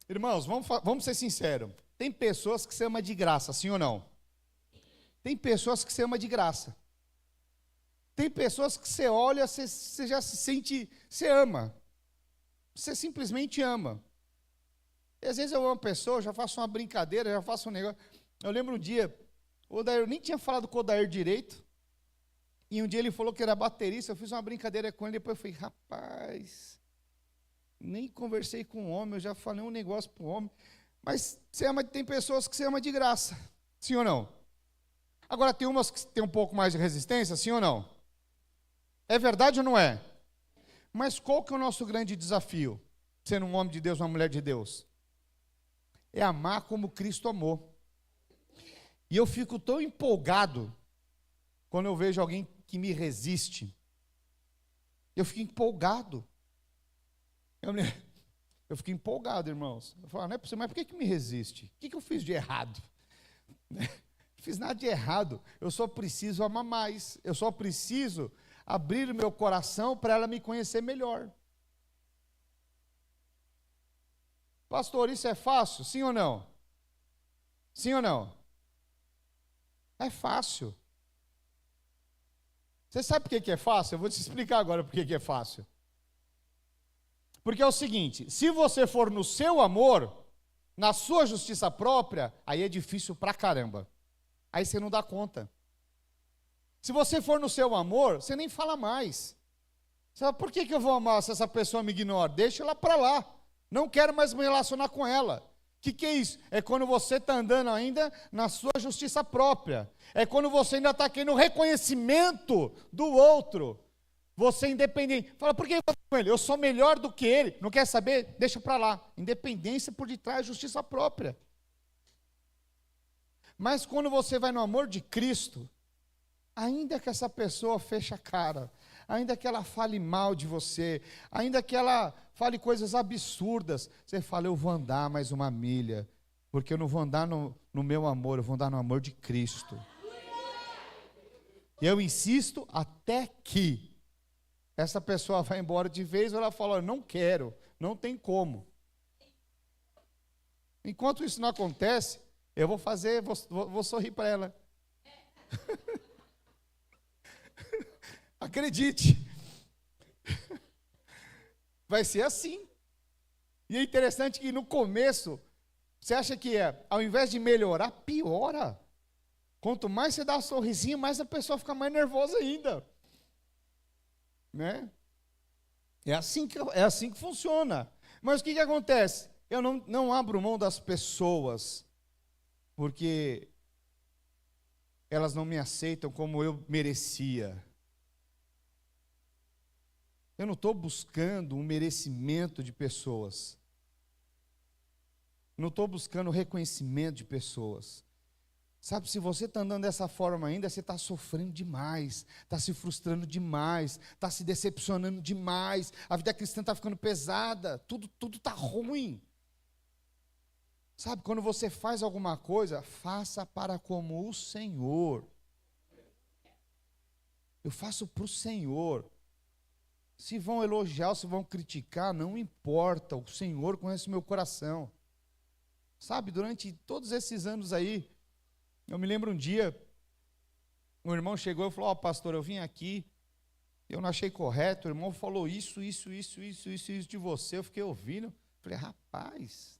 Irmãos, vamos ser sinceros. Tem pessoas que você ama de graça, sim ou não? Tem pessoas que você ama de graça. Tem pessoas que você olha, você já se sente, você ama. Você simplesmente ama. E às vezes eu amo uma pessoa, já faço uma brincadeira, já faço um negócio. Eu lembro um dia, o Odair, eu nem tinha falado com o Odair direito, e um dia ele falou que era baterista, eu fiz uma brincadeira com ele, depois eu falei, rapaz, nem conversei com o homem, eu já falei um negócio para o homem. Mas tem pessoas que você ama de graça, sim ou não? Agora tem umas que tem um pouco mais de resistência, sim ou não? É verdade ou não é? Mas qual que é o nosso grande desafio, sendo um homem de Deus, uma mulher de Deus? É amar como Cristo amou. E eu fico tão empolgado quando eu vejo alguém que me resiste. Eu fico empolgado. Eu fico empolgado, irmãos. Eu falo, não é possível, mas por que me resiste? O que eu fiz de errado? Não fiz nada de errado. Eu só preciso amar mais. Eu só preciso abrir o meu coração para ela me conhecer melhor. Pastor, isso é fácil? Sim ou não? Sim ou não? É fácil. Você sabe por que é fácil? Eu vou te explicar agora por que é fácil. Porque é o seguinte, se você for no seu amor, na sua justiça própria, aí é difícil pra caramba. Aí você não dá conta. Se você for no seu amor, você nem fala mais. Você fala, por que eu vou amar se essa pessoa me ignora? Deixa ela pra lá. Não quero mais me relacionar com ela. O que é isso? É quando você está andando ainda na sua justiça própria. É quando você ainda está querendo reconhecimento do outro. Você é independente. Fala, por que eu vou com ele? Eu sou melhor do que ele. Não quer saber? Deixa para lá. Independência por detrás da justiça própria. Mas quando você vai no amor de Cristo, ainda que essa pessoa feche a cara, ainda que ela fale mal de você, ainda que ela fale coisas absurdas. Você fala, eu vou andar mais uma milha, porque eu não vou andar no meu amor, eu vou andar no amor de Cristo. E eu insisto até que essa pessoa vai embora de vez, ou ela fala, não quero, não tem como. Enquanto isso não acontece, eu vou sorrir para ela. Acredite. Vai ser assim. E é interessante que no começo, você acha que ao invés de melhorar, piora. Quanto mais você dá um sorrisinho, mais a pessoa fica mais nervosa ainda. Né? É assim que funciona. Mas o que acontece? Eu não abro mão das pessoas, porque elas não me aceitam como eu merecia. Eu não estou buscando um merecimento de pessoas. Não estou buscando reconhecimento de pessoas. Sabe, se você está andando dessa forma ainda, você está sofrendo demais, está se frustrando demais, está se decepcionando demais, a vida cristã está ficando pesada, tudo está ruim. Sabe, quando você faz alguma coisa, faça para como o Senhor. Eu faço para o Senhor. Se vão elogiar ou se vão criticar, não importa, o Senhor conhece o meu coração. Sabe, durante todos esses anos aí, eu me lembro um dia, um irmão chegou e falou, pastor, eu vim aqui, eu não achei correto, o irmão falou isso de você, eu fiquei ouvindo, falei, rapaz,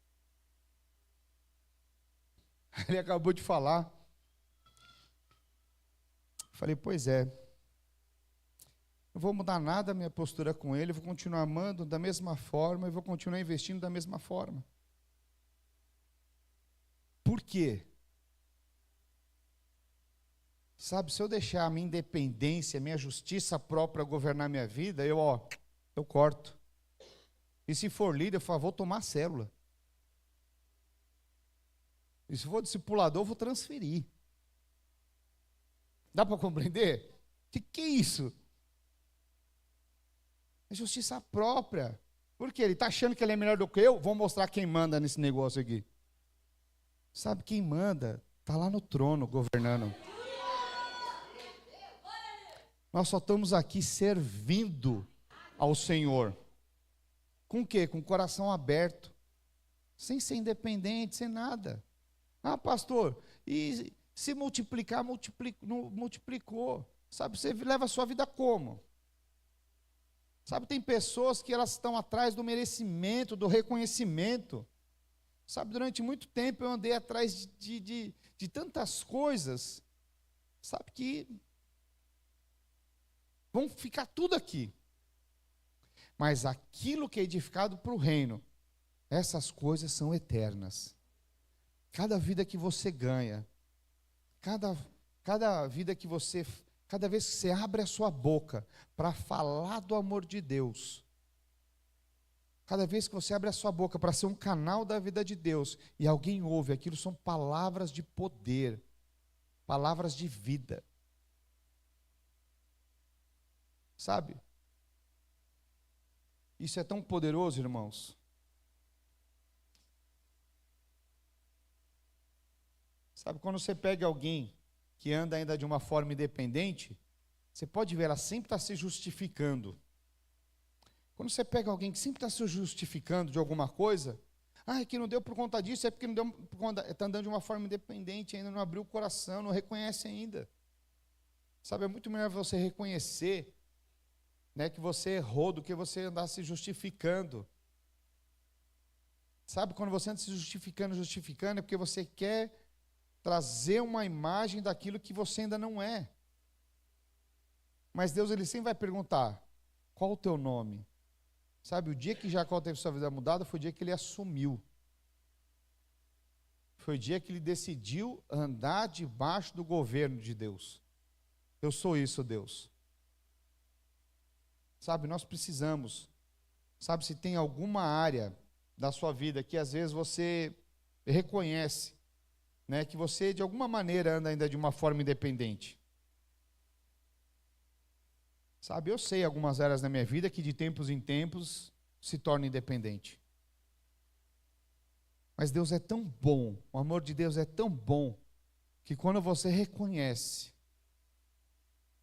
ele acabou de falar, falei, pois é, não vou mudar nada a minha postura com ele, vou continuar amando da mesma forma, e vou continuar investindo da mesma forma. Por quê? Sabe, se eu deixar a minha independência, a minha justiça própria governar a minha vida, eu corto. E se for líder, eu falo, vou tomar célula. E se for discipulador, eu vou transferir. Dá para compreender? O que é isso? É justiça própria. Por quê? Ele está achando que ele é melhor do que eu? Vou mostrar quem manda nesse negócio aqui. Sabe quem manda? Está lá no trono, governando. Nós só estamos aqui servindo ao Senhor. Com o quê? Com o coração aberto. Sem ser independente, sem nada. Pastor, e se multiplicar, multiplicou. Sabe, você leva a sua vida como? Sabe, tem pessoas que elas estão atrás do merecimento, do reconhecimento. Sabe, durante muito tempo eu andei atrás de tantas coisas, sabe, que vão ficar tudo aqui. Mas aquilo que é edificado para o reino, essas coisas são eternas. Cada vida que você ganha, cada vida que você, cada vez que você abre a sua boca para falar do amor de Deus, cada vez que você abre a sua boca para ser um canal da vida de Deus, e alguém ouve, aquilo são palavras de poder, palavras de vida. Sabe? Isso é tão poderoso, irmãos. Sabe, quando você pega alguém que anda ainda de uma forma independente, você pode ver, ela sempre está se justificando. Quando você pega alguém que sempre está se justificando de alguma coisa, é que não deu por conta disso, é porque não deu por conta, está andando de uma forma independente, ainda não abriu o coração, não reconhece ainda. Sabe, é muito melhor você reconhecer, né, que você errou do que você andar se justificando. Sabe, quando você anda se justificando, é porque você quer trazer uma imagem daquilo que você ainda não é. Mas Deus, ele sempre vai perguntar, qual o teu nome? Sabe, o dia que Jacó teve sua vida mudada foi o dia que ele assumiu. Foi o dia que ele decidiu andar debaixo do governo de Deus. Eu sou isso, Deus. Sabe, nós precisamos, sabe, se tem alguma área da sua vida que às vezes você reconhece, né, que você de alguma maneira anda ainda de uma forma independente. Sabe, eu sei algumas áreas da minha vida que de tempos em tempos se torna independente. Mas Deus é tão bom, o amor de Deus é tão bom, que quando você reconhece,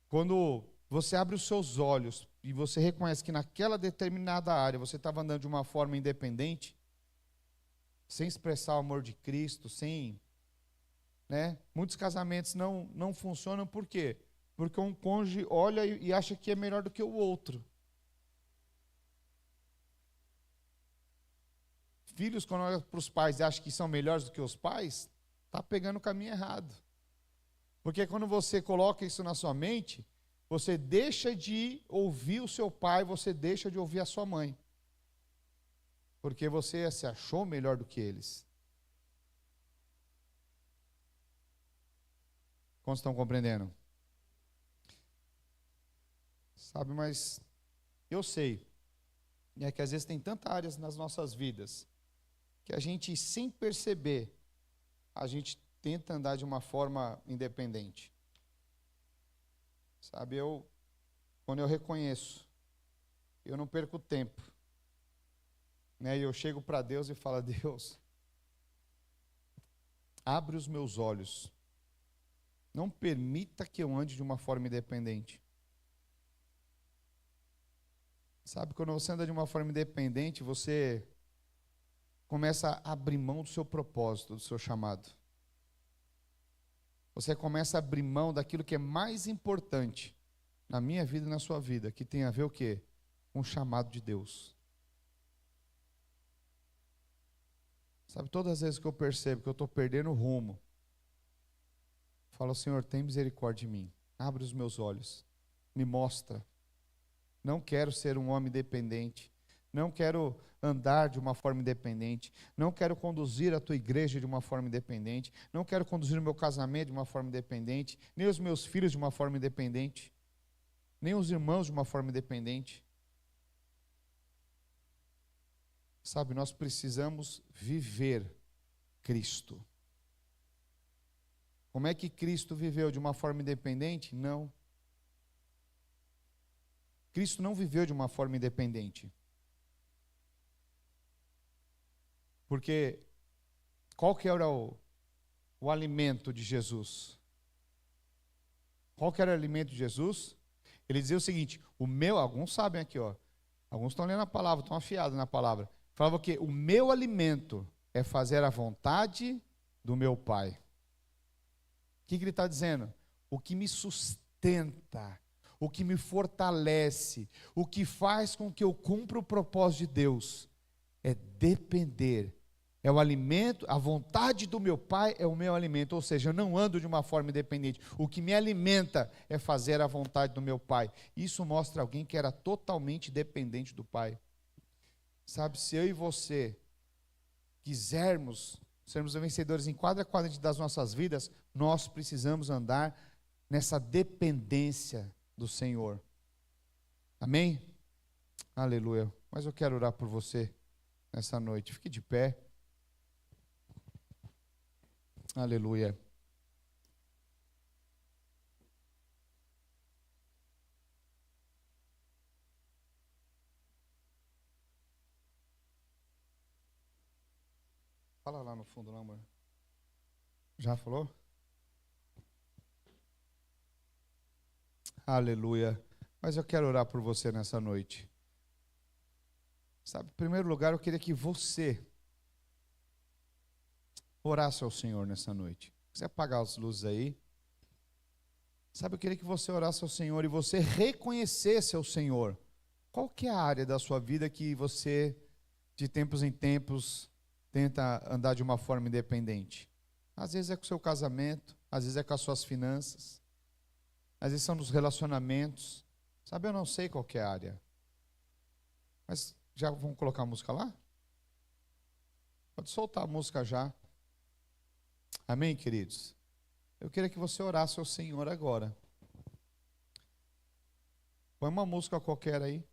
quando você abre os seus olhos e você reconhece que naquela determinada área você estava andando de uma forma independente, sem expressar o amor de Cristo, muitos casamentos não funcionam, por quê? Porque um cônjuge olha e acha que é melhor do que o outro. Filhos, quando olham para os pais e acham que são melhores do que os pais, está pegando o caminho errado. Porque quando você coloca isso na sua mente, você deixa de ouvir o seu pai, você deixa de ouvir a sua mãe. Porque você se achou melhor do que eles. Quantos estão compreendendo? Sabe, mas eu sei, que às vezes tem tantas áreas nas nossas vidas, que a gente, sem perceber, a gente tenta andar de uma forma independente. Sabe, quando eu reconheço, eu não perco tempo. E eu chego para Deus e falo: Deus, abre os meus olhos. Não permita que eu ande de uma forma independente. Sabe, quando você anda de uma forma independente, você começa a abrir mão do seu propósito, do seu chamado. Você começa a abrir mão daquilo que é mais importante na minha vida e na sua vida, que tem a ver o quê? Com o chamado de Deus. Sabe, todas as vezes que eu percebo que eu estou perdendo o rumo, falo: Senhor, tem misericórdia de mim, abre os meus olhos, me mostra. Não quero ser um homem dependente, não quero andar de uma forma independente, não quero conduzir a tua igreja de uma forma independente, não quero conduzir o meu casamento de uma forma independente, nem os meus filhos de uma forma independente, nem os irmãos de uma forma independente. Sabe, nós precisamos viver Cristo. Como é que Cristo viveu de uma forma independente? Não. Cristo não viveu de uma forma independente. Porque qual que era o alimento de Jesus? Qual que era o alimento de Jesus? Ele dizia o seguinte: alguns sabem aqui, alguns estão lendo a palavra, estão afiados na palavra. Falava que o meu alimento é fazer a vontade do meu Pai. O que ele está dizendo? O que me sustenta, o que me fortalece, o que faz com que eu cumpra o propósito de Deus, é depender. É o alimento, a vontade do meu Pai é o meu alimento, ou seja, eu não ando de uma forma independente. O que me alimenta é fazer a vontade do meu Pai. Isso mostra alguém que era totalmente dependente do Pai. Sabe, se eu e você quisermos sermos vencedores em cada quadrante das nossas vidas, nós precisamos andar nessa dependência do Senhor. Amém? Aleluia. Mas eu quero orar por você nessa noite. Fique de pé. Aleluia. Fala lá no fundo, não, amor. Já falou? Aleluia. Mas eu quero orar por você nessa noite. Sabe, em primeiro lugar, eu queria que você orasse ao Senhor nessa noite. Se quiser apagar as luzes aí. Sabe, eu queria que você orasse ao Senhor e você reconhecesse ao Senhor. Qual que é a área da sua vida que você, de tempos em tempos, tenta andar de uma forma independente? Às vezes é com o seu casamento, às vezes é com as suas finanças, às vezes são nos relacionamentos. Sabe, eu não sei qual que é a área. Mas já vamos colocar a música lá? Pode soltar a música já. Amém, queridos? Eu queria que você orasse ao Senhor agora. Põe uma música qualquer aí.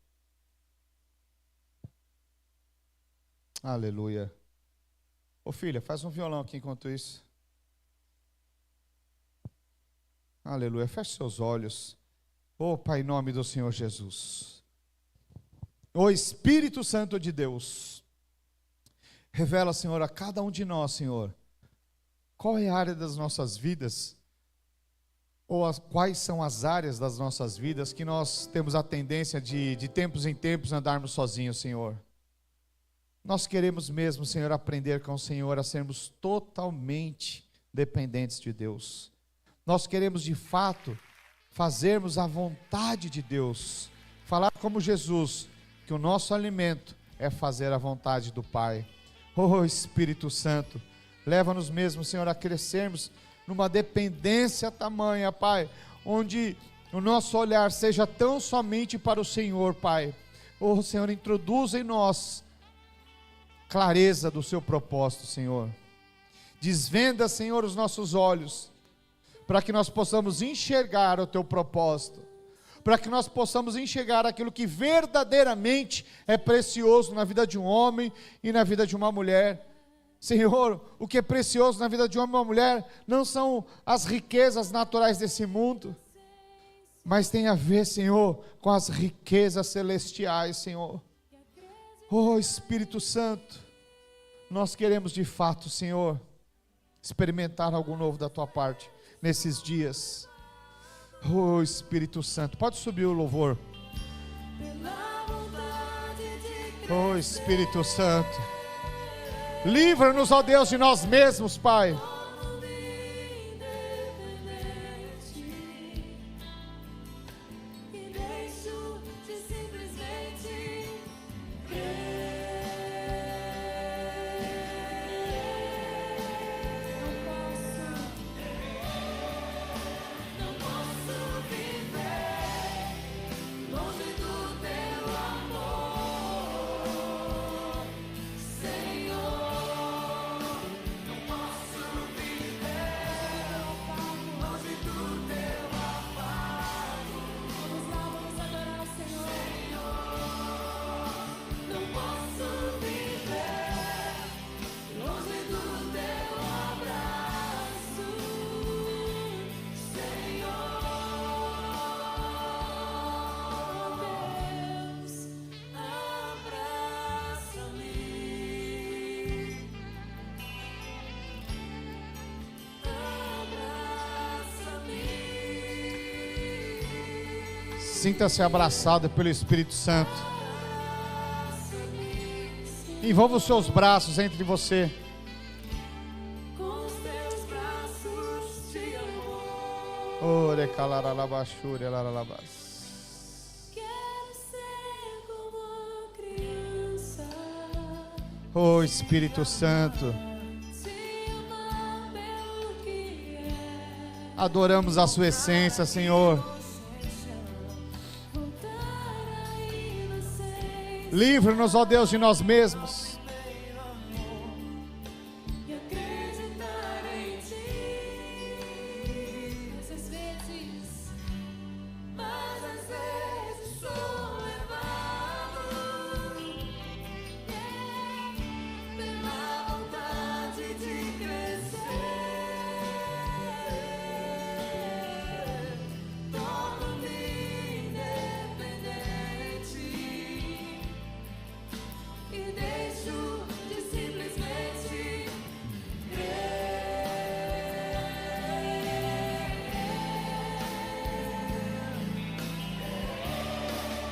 Aleluia. Ô filha, faz um violão aqui enquanto isso. Aleluia. Feche seus olhos. Ô Pai, em nome do Senhor Jesus. O Espírito Santo de Deus, revela, Senhor, a cada um de nós, Senhor, qual é a área das nossas vidas, ou quais são as áreas das nossas vidas que nós temos a tendência de tempos em tempos andarmos sozinhos, Senhor. Nós queremos mesmo, Senhor, aprender com o Senhor a sermos totalmente dependentes de Deus. Nós queremos de fato fazermos a vontade de Deus, falar como Jesus, que o nosso alimento é fazer a vontade do Pai. Oh Espírito Santo, leva-nos mesmo, Senhor, a crescermos numa dependência tamanha, Pai, onde o nosso olhar seja tão somente para o Senhor, Pai. Oh Senhor, introduza em nós clareza do seu propósito, Senhor. Desvenda, Senhor, os nossos olhos, para que nós possamos enxergar o teu propósito, para que nós possamos enxergar aquilo que verdadeiramente é precioso na vida de um homem e na vida de uma mulher. Senhor, o que é precioso na vida de um homem e uma mulher não são as riquezas naturais desse mundo, mas tem a ver, Senhor, com as riquezas celestiais, Senhor. Oh Espírito Santo, nós queremos de fato, Senhor, experimentar algo novo da tua parte nesses dias. Oh Espírito Santo, pode subir o louvor. Oh Espírito Santo, livra-nos, ó Deus, de nós mesmos, Pai. Sinta-se abraçado pelo Espírito Santo. Envolva os seus braços entre você. Ore calaralabachúria laralabas. Oh Espírito Santo, adoramos a sua essência, Senhor. Livra-nos, ó Deus, de nós mesmos.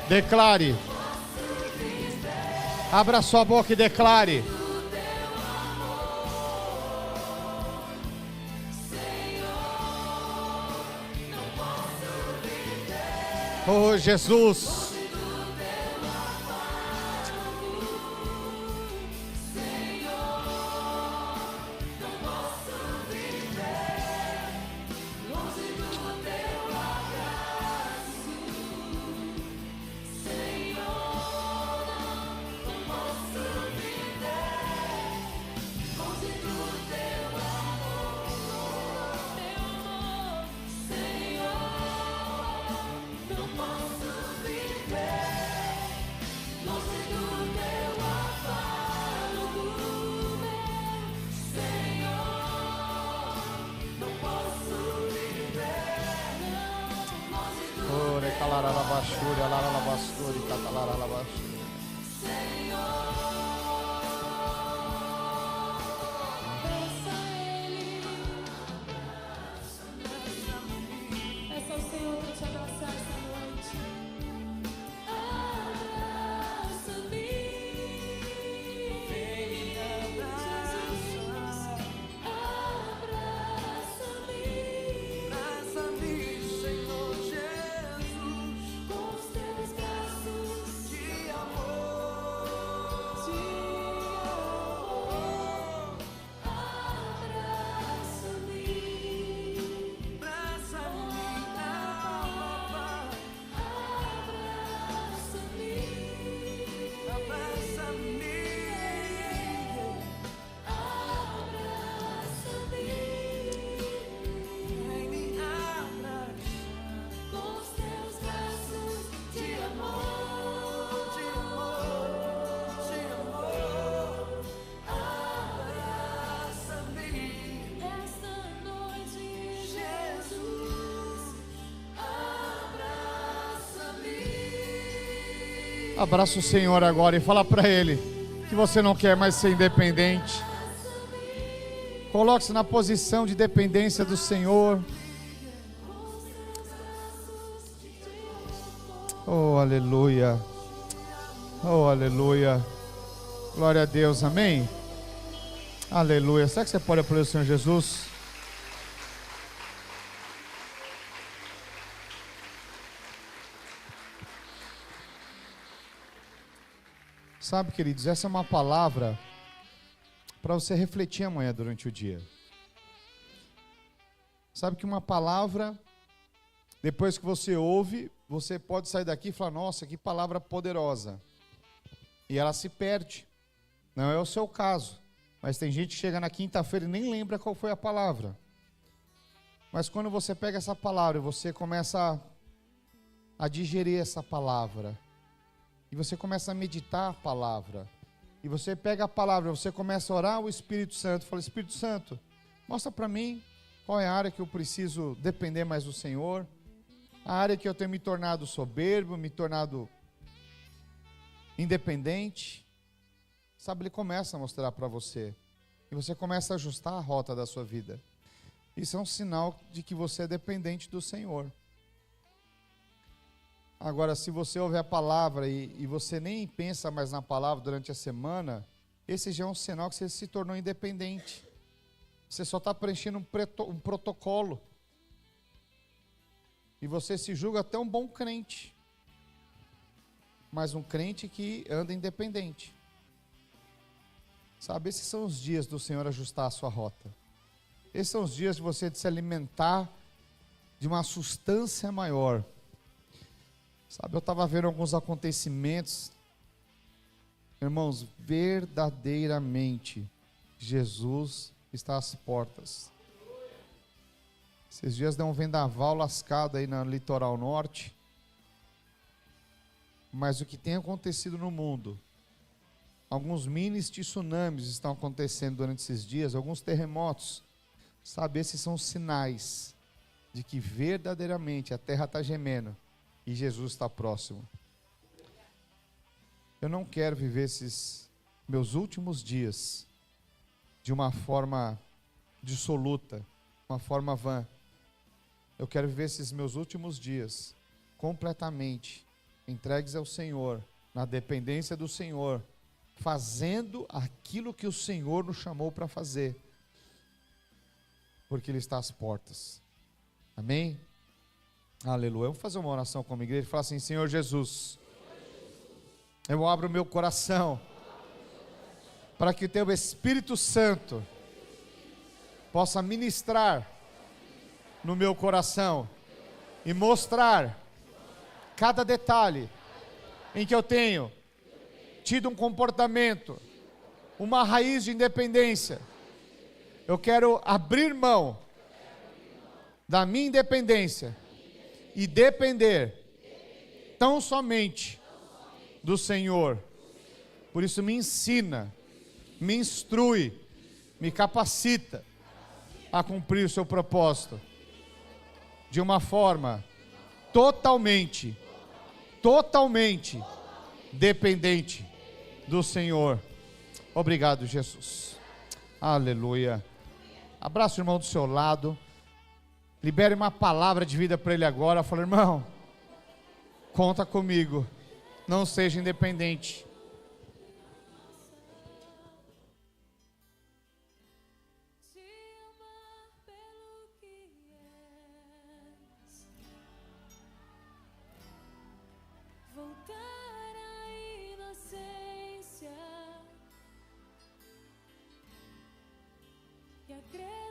Declare. Abra sua boca e declare. Oh Jesus. Calaralabachúria, laralabasturi, catalaralabachúria. Abraça o Senhor agora e fala para Ele que você não quer mais ser independente. Coloque-se na posição de dependência do Senhor. Oh, aleluia. Oh, aleluia. Glória a Deus, amém? Aleluia. Será que você pode aplaudir o Senhor Jesus? Sabe, queridos, essa é uma palavra para você refletir amanhã durante o dia. Sabe que uma palavra, depois que você ouve, você pode sair daqui e falar, nossa, que palavra poderosa. E ela se perde. Não é o seu caso. Mas tem gente que chega na quinta-feira e nem lembra qual foi a palavra. Mas quando você pega essa palavra e você começa a digerir essa palavra, e você começa a meditar a palavra, e você pega a palavra, você começa a orar o Espírito Santo, fala, Espírito Santo, mostra para mim qual é a área que eu preciso depender mais do Senhor, a área que eu tenho me tornado soberbo, me tornado independente. Sabe, Ele começa a mostrar para você, e você começa a ajustar a rota da sua vida. Isso é um sinal de que você é dependente do Senhor. Agora, se você ouve a palavra e você nem pensa mais na palavra durante a semana, esse já é um sinal que você se tornou independente. Você só está preenchendo um protocolo. E você se julga até um bom crente, mas um crente que anda independente. Sabe, esses são os dias do Senhor ajustar a sua rota. Esses são os dias de você se alimentar de uma substância maior. Sabe, eu estava vendo alguns acontecimentos, irmãos, verdadeiramente, Jesus está às portas. Esses dias deu um vendaval lascado aí no litoral norte, mas o que tem acontecido no mundo, alguns mini tsunamis estão acontecendo durante esses dias, alguns terremotos, sabe, esses são sinais de que verdadeiramente a terra está gemendo e Jesus está próximo. Eu não quero viver esses meus últimos dias de uma forma dissoluta, uma forma vã. Eu quero viver esses meus últimos dias completamente entregues ao Senhor, na dependência do Senhor, fazendo aquilo que o Senhor nos chamou para fazer, porque Ele está às portas. Amém? Aleluia. Vamos fazer uma oração como igreja e falar assim, Senhor Jesus, eu abro o meu coração para que o Teu Espírito Santo possa ministrar no meu coração e mostrar cada detalhe em que eu tenho tido um comportamento, uma raiz de independência. Eu quero abrir mão da minha independência e depender tão somente do Senhor. Por isso me ensina, me instrui, me capacita a cumprir o seu propósito de uma forma totalmente dependente do Senhor. Obrigado, Jesus. Aleluia. Abraça o irmão do seu lado. Libere uma palavra de vida para ele agora. Fala, irmão, conta comigo. Não seja independente. Acreditar